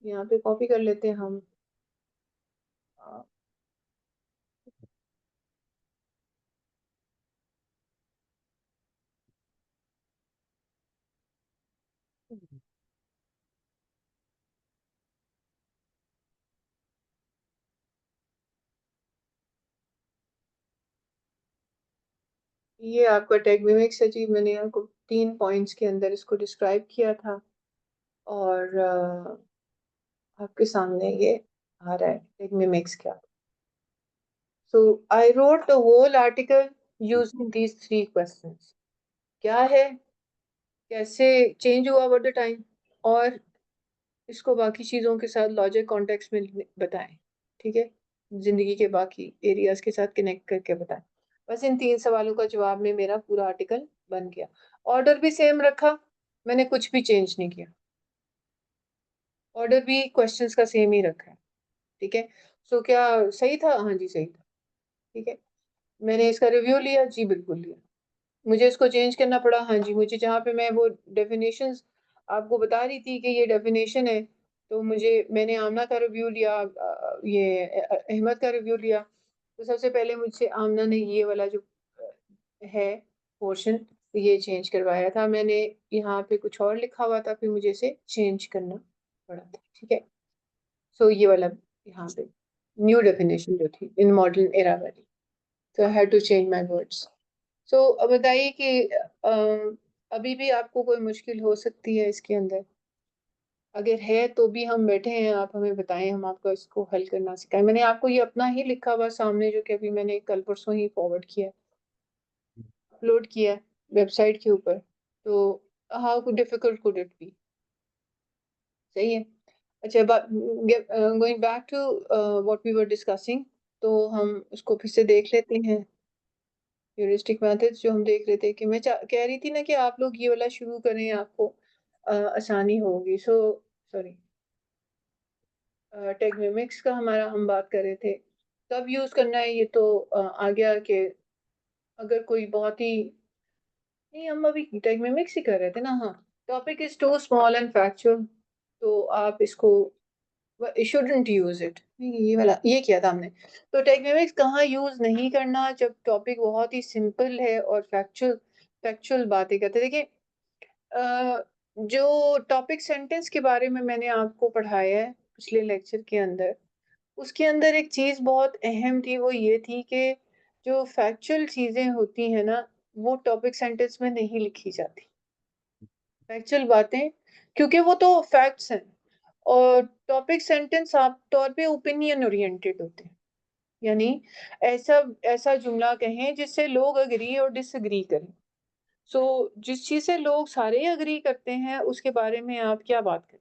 यहाँ पे कॉपी कर लेते हैं हम. ये आपका टेक्निमिक्स है जी. मैंने आपको 3 पॉइंट्स के अंदर इसको डिस्क्राइब किया था और आपके सामने ये आ रहा है टेक्निमिक्स क्या. So I wrote the whole article using these 3 questions. क्या है, कैसे चेंज हुआ ओवर द टाइम, और इसको बाकी चीज़ों के साथ लॉजिक कॉन्टेक्स्ट में बताएं. ठीक है, जिंदगी के बाकी एरियाज के साथ कनेक्ट करके बताएं. बस इन 3 सवालों का जवाब में मेरा पूरा आर्टिकल बन गया. ऑर्डर भी सेम रखा, मैंने कुछ भी चेंज नहीं किया. ऑर्डर भी क्वेश्चंस का सेम ही रखा है. ठीक है, सो क्या सही था? हाँ जी सही था. ठीक है, मैंने इसका रिव्यू लिया जी, बिल्कुल लिया. मुझे इसको चेंज करना पड़ा, हाँ जी, मुझे जहाँ पे मैं वो डेफिनेशंस आपको बता रही थी कि ये डेफिनेशन है, तो मैंने आमना का रिव्यू लिया, ये अहमद का रिव्यू लिया. तो सबसे पहले मुझसे आमना ने ये वाला जो है पोर्शन ये चेंज करवाया था. मैंने यहाँ पे कुछ और लिखा हुआ था, फिर मुझे इसे चेंज करना पड़ा था. ठीक है, सो ये वाला यहाँ पे न्यू डेफिनेशन जो थी इन मॉडर्न एरा वाली, तो I had to change my words. So अब बताइए कि अभी भी आपको कोई मुश्किल हो सकती है इसके अंदर? अगर है तो भी हम बैठे हैं, आप हमें बताएं, हम आपको इसको हल करना सिखाएं. मैंने आपको ये अपना ही लिखा हुआ सामने, जो कि अभी मैंने कल परसों ही फॉरवर्ड किया, अपलोड किया वेबसाइट के ऊपर. तो how difficult could it be? सही है. अच्छा, going back to what we were discussing, तो हम उसको फिर से देख लेते हैं. ह्यूरिस्टिक मेथड्स जो हम देख रहे थे, कि मैं कह रही थी ना कि आप लोग ये वाला शुरू करें, आपको आसानी होगी. सॉरी, टेक्निमिक्स का हमारा हम बात कर रहे थे, कब यूज करना है ये तो आ गया कि अगर कोई बहुत ही, नहीं हम अभी टेक्निमिक्स ही कर रहे थे ना. हाँ, topic is too small and factual, तो आप इसको शुडंट यूज इट. ये वाला ये किया था हमने. तो टेक्निमिक्स कहाँ यूज नहीं करना? जब टॉपिक बहुत ही सिंपल है और फैक्चुअल फैक्चुअल बातें करते. देखिए, जो टॉपिक सेंटेंस के बारे में मैंने आपको पढ़ाया है पिछले लेक्चर के अंदर, उसके अंदर एक चीज़ बहुत अहम थी, वो ये थी कि जो फैक्चुअल चीज़ें होती हैं ना, वो टॉपिक सेंटेंस में नहीं लिखी जाती। फैक्चुअल बातें, क्योंकि वो तो फैक्ट्स हैं, और टॉपिक सेंटेंस आप तौर पे ओपिनियन ओरिएंटेड होते हैं। यानी ऐसा ऐसा जुमला कहें जिससे लोग एग्री और डिसएग्री करें। सो जिस चीज़ से लोग सारे एग्री करते हैं, उसके बारे में आप क्या बात करें?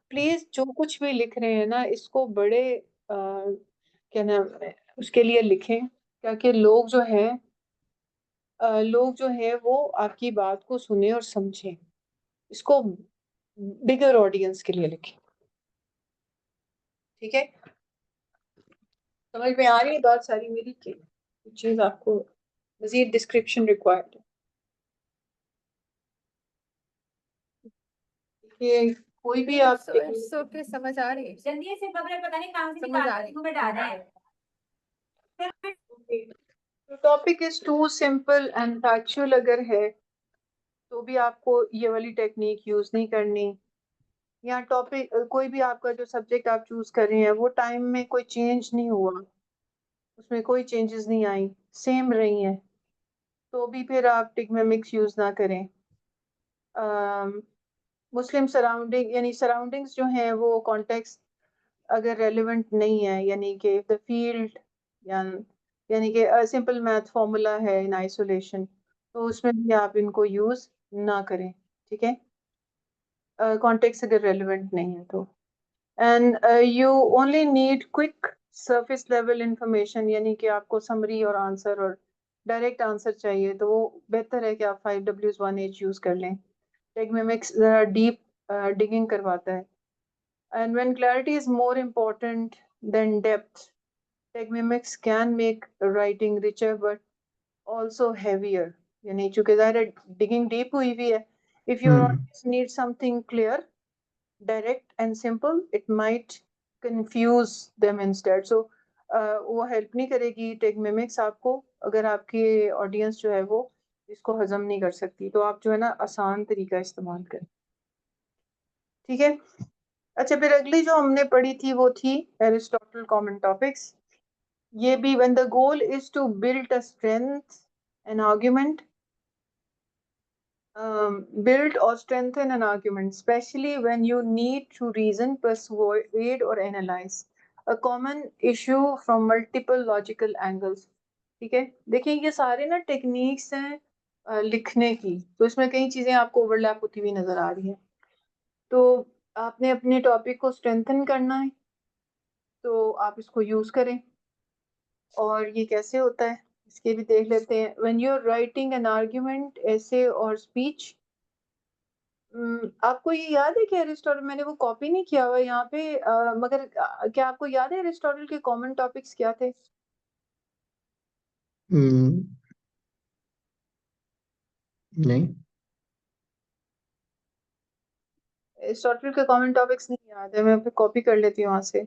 प्लीज़ जो कुछ भी लिख रहे हैं ना, इसको बड़े क्या नाम है, उसके लिए लिखें, ताकि लोग जो हैं वो आपकी बात को सुने और समझें। इसको बिगर ऑडियंस के लिए लिखें। ठीक है? समझ में आ रही है बात सारी मेरी कि कुछ चीज़ आपको मज़ीद डिस्क्रिप्शन रिक्वायर्ड है? कि कोई भी आप ओके, समझ आ रही है, जल्दी से खबरें पता नहीं कहाँ से समझ निकाल आ के रही मुंह में डाल रहे हैं। The topic is too simple and factual अगर है, तो भी आपको ये वाली टेक्निक यूज़ नहीं करनी। या टॉपिक कोई भी आपका जो सब्जेक्ट आप चूज़ कर रहे हैं, वो टाइम में कोई चेंज नहीं हुआ, उसमें कोई चेंजेस नहीं आई, सेम रही हैं, तो भी फिर आप टिग्मेमिक्स यूज़ ना करें। मुस्लिम सराउंडिंग यानी सराउंडिंग्स जो हैं वो कॉन्टेक्स्ट अगर रेलेवेंट नहीं है, यानी कि द फील्ड या यानी कि सिंपल मैथ फार्मूला है इन आइसोलेशन, तो उसमें भी आप इनको यूज़ ना करें। ठीक है? कॉन्टेक्स्ट अगर रेलेवेंट नहीं है तो। And you only need quick surface level information, यानी कि आपको समरी और आंसर और डायरेक्ट आंसर चाहिए, तो वो बेहतर है कि आप 5W1H यूज़ कर लें। टेक्मेमिक्स ज़रा डीप डिगिंग करवाता है। And when clarity is more important than depth, Techmimics can make writing richer but also heavier. यानी चूंकि ज़ाहिर है digging deep हुई हुई है. If your audience needs something clear, direct and simple, it might confuse them instead. So वो help नहीं करेगी Techmimics आपको, अगर आपकी audience जो है वो इसको हजम नहीं कर सकती, तो आप जो है ना आसान तरीका इस्तेमाल करें। ठीक है? अच्छा, फिर अगली जो हमने पढ़ी थी वो थी एरिस्टोटल कॉमन टॉपिक्स। ये भी when the goal is to build a strength an argument, build or strengthen an argument, especially when you need to reason, persuade or analyze a common issue from multiple logical angles. ठीक है? देखिए ये सारे ना techniques हैं लिखने की, तो इसमें कई चीजें आपको ओवरलैप होती हुई नजर आ रही हैं। तो आपने अपने टॉपिक को स्ट्रेंथन करना है, तो आप इसको यूज करें। और ये कैसे होता है इसके भी देख लेते हैं। When you are writing an argument, ऐसे और स्पीच, आपको ये याद है कि एरिस्टोटल, मैंने वो कॉपी नहीं किया हुआ यहाँ पे, मगर क्या आपको याद है एरिस्टोटल के कॉमन टॉपिक्स क्या थे? नहीं। एरिस्टोटल के कॉमन टॉपिक्स नहीं याद है, मैं फिर कॉपी कर लेती हूँ वहां से।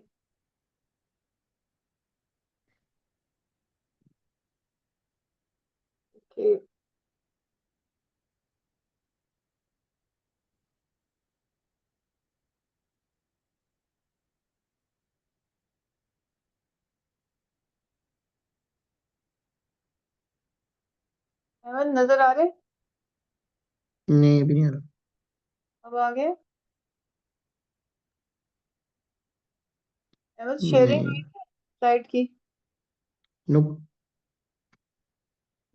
Okay. अहमद नजर आ रहे? नहीं, अभी नहीं आ रहा। अब आ गए? अहमद शेयरिंग नहीं। स्लाइड की? नोप।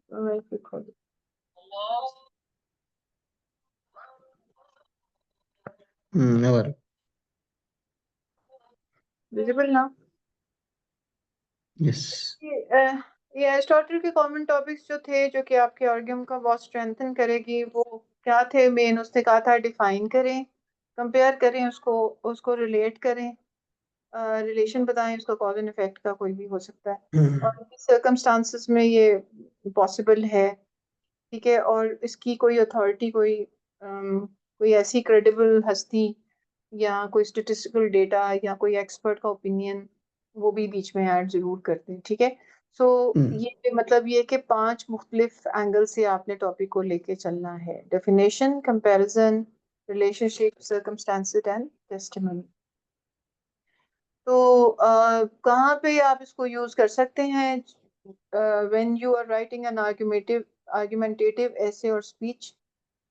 मैं फिर खोल, अब आ रहा। विजिबल ना? यस। ये एरिस्टोटल के कॉमन टॉपिक्स जो थे, जो कि आपके आर्ग्यूमेंट का बहुत स्ट्रेंथन करेगी, वो क्या थे? मेन उसने कहा था डिफाइन करें, कंपेयर करें, उसको उसको रिलेट करें, रिलेशन बताएं, उसका कॉज एंड इफेक्ट का कोई भी हो सकता है, और सर्कमस्टांसेस में ये पॉसिबल है। ठीक है? और इसकी कोई अथॉरिटी, कोई ऐसी क्रेडिबल हस्ती या कोई स्टेटिस्टिकल डेटा या कोई एक्सपर्ट का ओपिनियन, वो भी बीच में ऐड जरूर करते हैं। ठीक है? सो हम्म, ये मतलब ये कि 5 मुख्तलिफ एंगल से आपने टॉपिक को लेके चलना है। Definition, comparison, relationship, circumstances and testimony. तो कहाँ पे आप इसको यूज कर सकते हैं? When you are writing an argumentative essay or speech,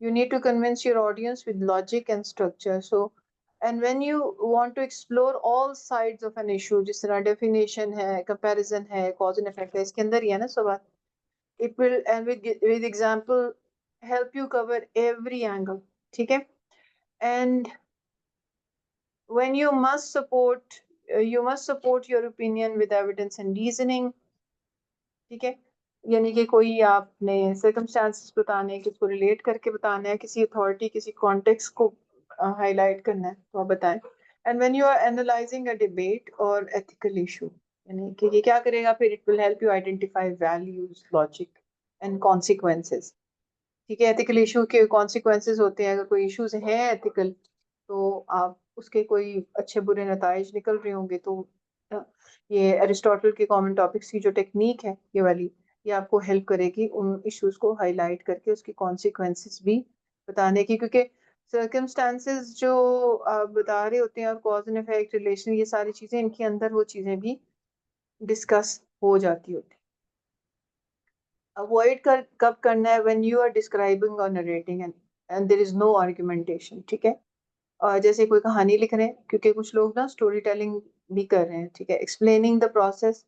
you need to convince your audience with logic and structure. So and when you want to explore all sides of an issue, जिस तरह definition है, comparison है, cause and effect है, इसके अंदर ही है ना सब बात। It will and with example help you cover every angle, ठीक है? And when you must support your opinion with evidence and reasoning, ठीक है? यानी कि कोई आपने circumstances बताने, किसको रिलेट करके बताना है, किसी अथॉरिटी, किसी कॉन्टेक्स्ट को हाईलाइट करना है, तो आप बताएं। And when you are analysing a debate और एथिकल इशू, यानी कि ये क्या करेगा फिर? It will help you identify values, logic and consequences, ठीक है? एथिकल इशू के कॉन्सिक्वेंसेस होते हैं, अगर कोई इश्यूज हैं एथिकल, तो आप उसके कोई अच्छे बुरे नताइज निकल रहे होंगे, तो अ, ये एरिस्टोटल के कॉमन टॉपिक्स की जो टेक्निक है ये वाली, ये आपको हेल्प करेगी उन इश्यूज को हाईलाइट करके उसकी कॉन्सिक्वेंसेस भी बताने की, क्योंकि सर्कमस्टांसेस जो आप बता रहे होते हैं और कॉज एंड इफेक्ट, रिलेशन, ये सारी चीजें, इनके अंदर वो चीजें भी डिस्कस हो जाती होती। अवॉइड कर कब करना है? व्हेन यू आर डिस्क्राइबिंग और narrating and there is no argumentation, ठीक है? जैसे कोई कहानी लिख रहे हैं, क्योंकि कुछ लोग ना स्टोरी टेलिंग भी कर रहे हैं, ठीक है? एक्सप्लेनिंग द प्रोसेस,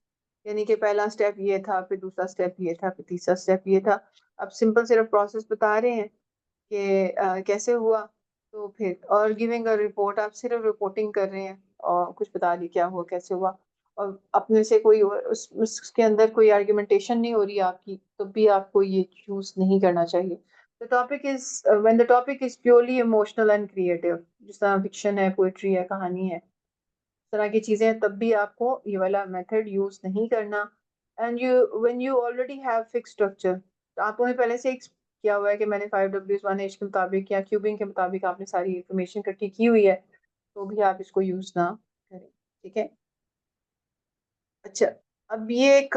यानी कि पहला स्टेप ये था, फिर दूसरा स्टेप ये था, फिर तीसरा स्टेप ये था। अब सिंपल सिर्फ प्रोसेस बता रहे हैं कि कैसे हुआ, तो फिर और गिविंग अ रिपोर्ट, आप सिर्फ रिपोर्टिंग कर रहे हैं और कुछ बता दी क्या हुआ, कैसे हुआ, और अपने से कोई उसके अंदर कोई आर्गुमेंटेशन नहीं हो रही आपकी, तो भी आपको ये चूज नहीं करना चाहिए। The topic is when the topic is purely emotional and creative, जिस तरह फिक्शन है, पोएट्री है, कहानी है, इस तरह की चीजें हैं, तब भी आपको ये वाला मेथड यूज नहीं करना। And you when you already have fix structure, तो आपने पहले से एक किया हुआ है कि मैंने 5W1H के मुताबिक या क्यूबिंग के मुताबिक आपने सारी इंफॉर्मेशन इकट्ठी की हुई है, तो भी आप इसको यूज ना करें, ठीक है? अच्छा, अब ये एक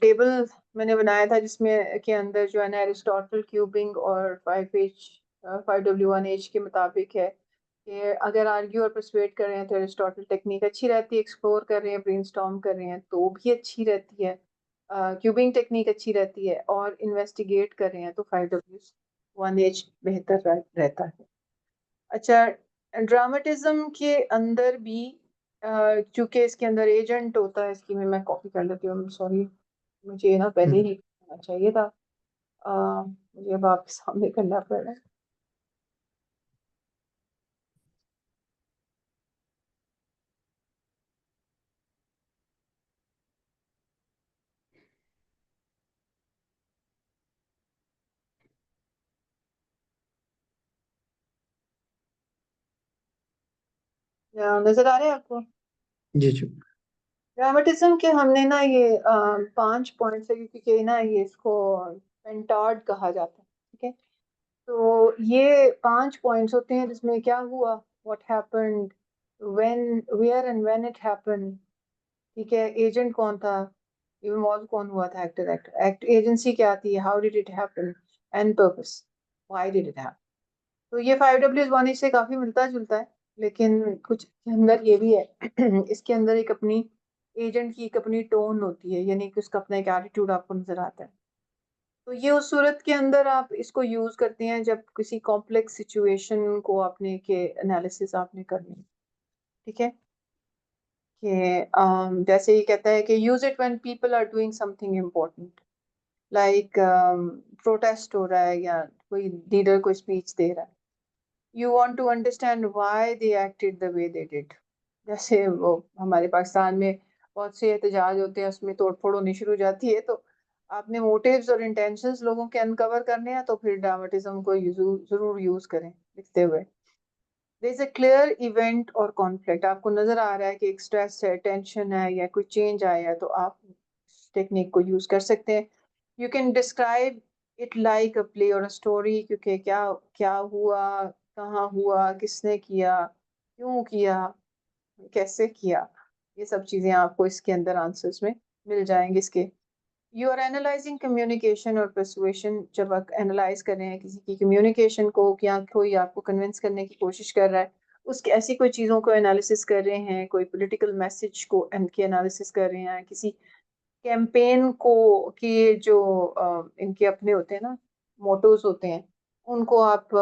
टेबल मैंने बनाया था जिसमें के अंदर जो है ना एरिस्टोटल, क्यूबिंग और 5W1H के मुताबिक है कि अगर आर्ग्यू और परसुएट कर रहे हैं तो एरिस्टोटल टेक्निक अच्छी रहती है, एक्सप्लोर कर रहे हैं, ब्रेनस्टॉर्म कर रहे हैं तो भी अच्छी रहती है, क्यूबिंग टेक्निक अच्छी रहती है, और इन्वेस्टिगेट कर रहे हैं तो 5W1H बेहतर रहता है। अच्छा, ड्रामेटिज्म के अंदर भी चूंकि इसके अंदर एजेंट होता है, इसकी मैं कॉपी कर लेती हूँ, सॉरी, मुझे ना पहले ही करना चाहिए था, मुझे अब आपके सामने करना पड़ रहा है। नजर आ रहे हैं आपको? जी जी। ड्रामेटिज्म के हमने ना ये 5 पॉइंट्स है, क्योंकि ना ये इसको पेंटार्ड कहा जाता है, ठीक है? तो ये 5 पॉइंट्स होते हैं जिसमें क्या हुआ, what happened, when, where and when it happened, ठीक है? एजेंट कौन था, इन्वॉल्व कौन हुआ था, एक्ट एजेंसी क्या थी, how did it happen, and purpose, why did it happen. तो ये 5W1 से काफी मिलता जुलता है, लेकिन कुछ के अंदर ये भी है इसके अंदर एक अपनी एजेंट की एक अपनी टोन होती है, यानी कि उसका अपना एक एटीट्यूड आपको नजर आता है। तो ये उस सूरत के अंदर आप इसको यूज करते हैं जब किसी कॉम्प्लेक्स सिचुएशन को आपने के एनालिसिस आपने करनी है, ठीक है? कि जैसे ये कहता है कि use it when people are doing something important, like protest हो रहा है या कोई लीडर कोई स्पीच दे रहा है, you want to understand why they acted the way they did. जैसे वो हमारे पाकिस्तान में बहुत से एहतजाज होते हैं, उसमें तोड़फोड़ होनी शुरू हो जाती है, तो आपने मोटिव्स और इंटेंशंस लोगों के अनकवर करने हैं, तो फिर ड्रामेटिज्म को जरूर यूज करें लिखते हुए। There is a clear event और कॉन्फ्लिक्ट, आपको नजर आ रहा है कि एक स्ट्रेस है, टेंशन है, या कोई चेंज आया है, तो आप टेक्निक को यूज कर सकते हैं। You can describe it like a play और अ स्टोरी, क्योंकि क्या क्या हुआ, कहाँ हुआ, किसने किया, क्यों किया, कैसे किया, ये सब चीजें आपको इसके अंदर आंसर्स में मिल जाएंगे इसके। यू आर एनालाइजिंग कम्युनिकेशन और परसुएशन। जब आप एनालाइज कर रहे हैं किसी की कम्युनिकेशन को, या कोई आपको कन्विंस करने की कोशिश कर रहा है, उसकी ऐसी कोई चीज़ों को एनालिसिस कर रहे हैं, कोई पॉलिटिकल मैसेज को इनकी एनालिसिस कर रहे हैं, किसी कैंपेन को कि जो इनके अपने होते हैं ना, मोटोज होते हैं, उनको आप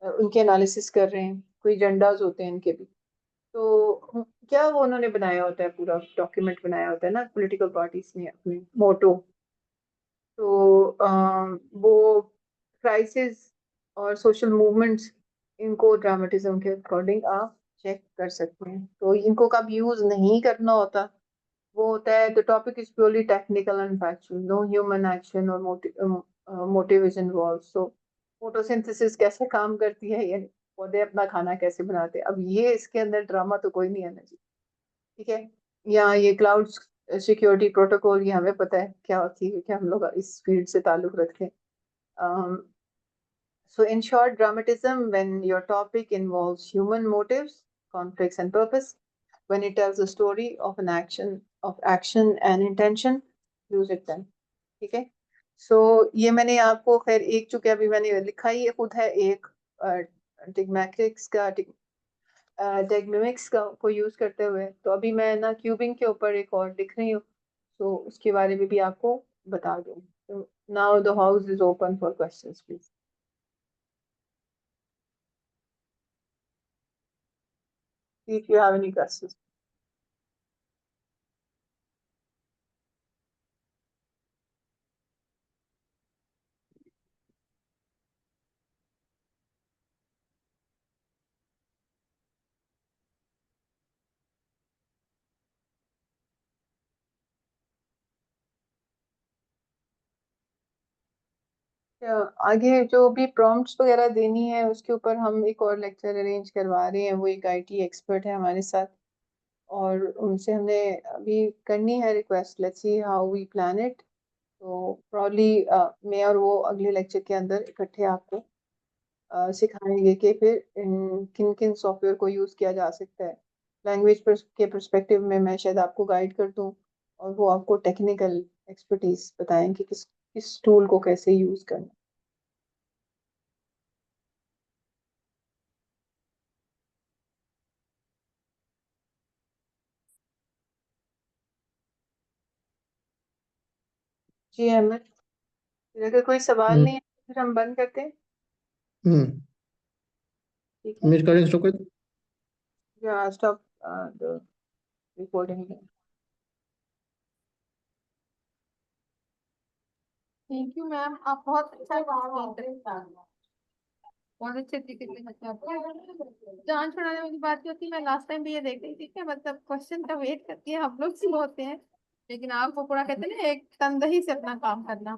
उनके एनालिसिस कर रहे हैं, कोई एजेंडाज होते हैं इनके भी, तो क्या वो उन्होंने बनाया होता है, पूरा डॉक्यूमेंट बनाया होता है ना पॉलिटिकल पार्टीज ने अपने मोटो। तो वो क्राइसिस और सोशल मूवमेंट्स, इनको ड्रामेटिज्म के अकॉर्डिंग आप चेक कर सकते हैं। तो इनको कब यूज नहीं करना होता, वो होता है the topic is purely technical and factual, no human action और motive is involve. So photosynthesis कैसे काम करती है, ये पौधे अपना खाना कैसे बनाते हैं, अब ये इसके अंदर ड्रामा तो कोई नहीं आना चाहिए, ठीक है। या ये क्लाउड सिक्योरिटी प्रोटोकॉल, ये हमें पता है क्या होती है, कि हम लोग इस फील्ड से ताल्लुक रखते हैं। So in short, dramatism, when your topic involves human motives, conflicts, and purpose, when it tells a story of action and intention, use it then. ठीक है। So ये मैंने आपको खैर एक चूंकि अभी मैंने लिखा ही ये खुद है, एक टिग्मैटिक्स का टेक्निमिक्स का को यूज करते हुए, तो अभी मैं ना क्यूबिंग के ऊपर एक और लिख रही हूँ, तो उसके बारे में भी आपको बता दूँ। तो now the house is open for questions please. If you have any questions. आगे जो भी प्रॉम्प्ट्स वगैरह देनी है उसके ऊपर हम एक और लेक्चर अरेंज करवा रहे हैं, वो एक आईटी एक्सपर्ट है हमारे साथ, और उनसे हमने अभी करनी है request, let's see how we plan it. तो प्रॉब्ली मैं और वो अगले लेक्चर के अंदर इकट्ठे आपको सिखाएंगे कि फिर किन किन सॉफ्टवेयर को यूज़ किया जा सकता है। लैंग्वेज के परस्पेक्टिव में मैं शायद आपको गाइड कर दूं, और वो आपको टेक्निकल एक्सपर्टीज बताएं कि किस टूल को कैसे यूज़ करना। जी अहमद, फिर अगर कोई सवाल हम्म नहीं है तो फिर हम बंद करते हैं, हम्म ठीक है। मेरे कारण स्टॉप कर। या stop the recording. Thank you ma'am, आप बहुत अच्छा explain करें। बहुत अच्छे तरीके से जान छुड़ाने वाली बात जो थी, मैं लास्ट टाइम भी ये देख रही थी कि मतलब क्वेश्चन का वेट करती है, हम लोग से होते हैं, लेकिन आप वो पूरा कहते हैं ना एक तनदही से अपना काम करना।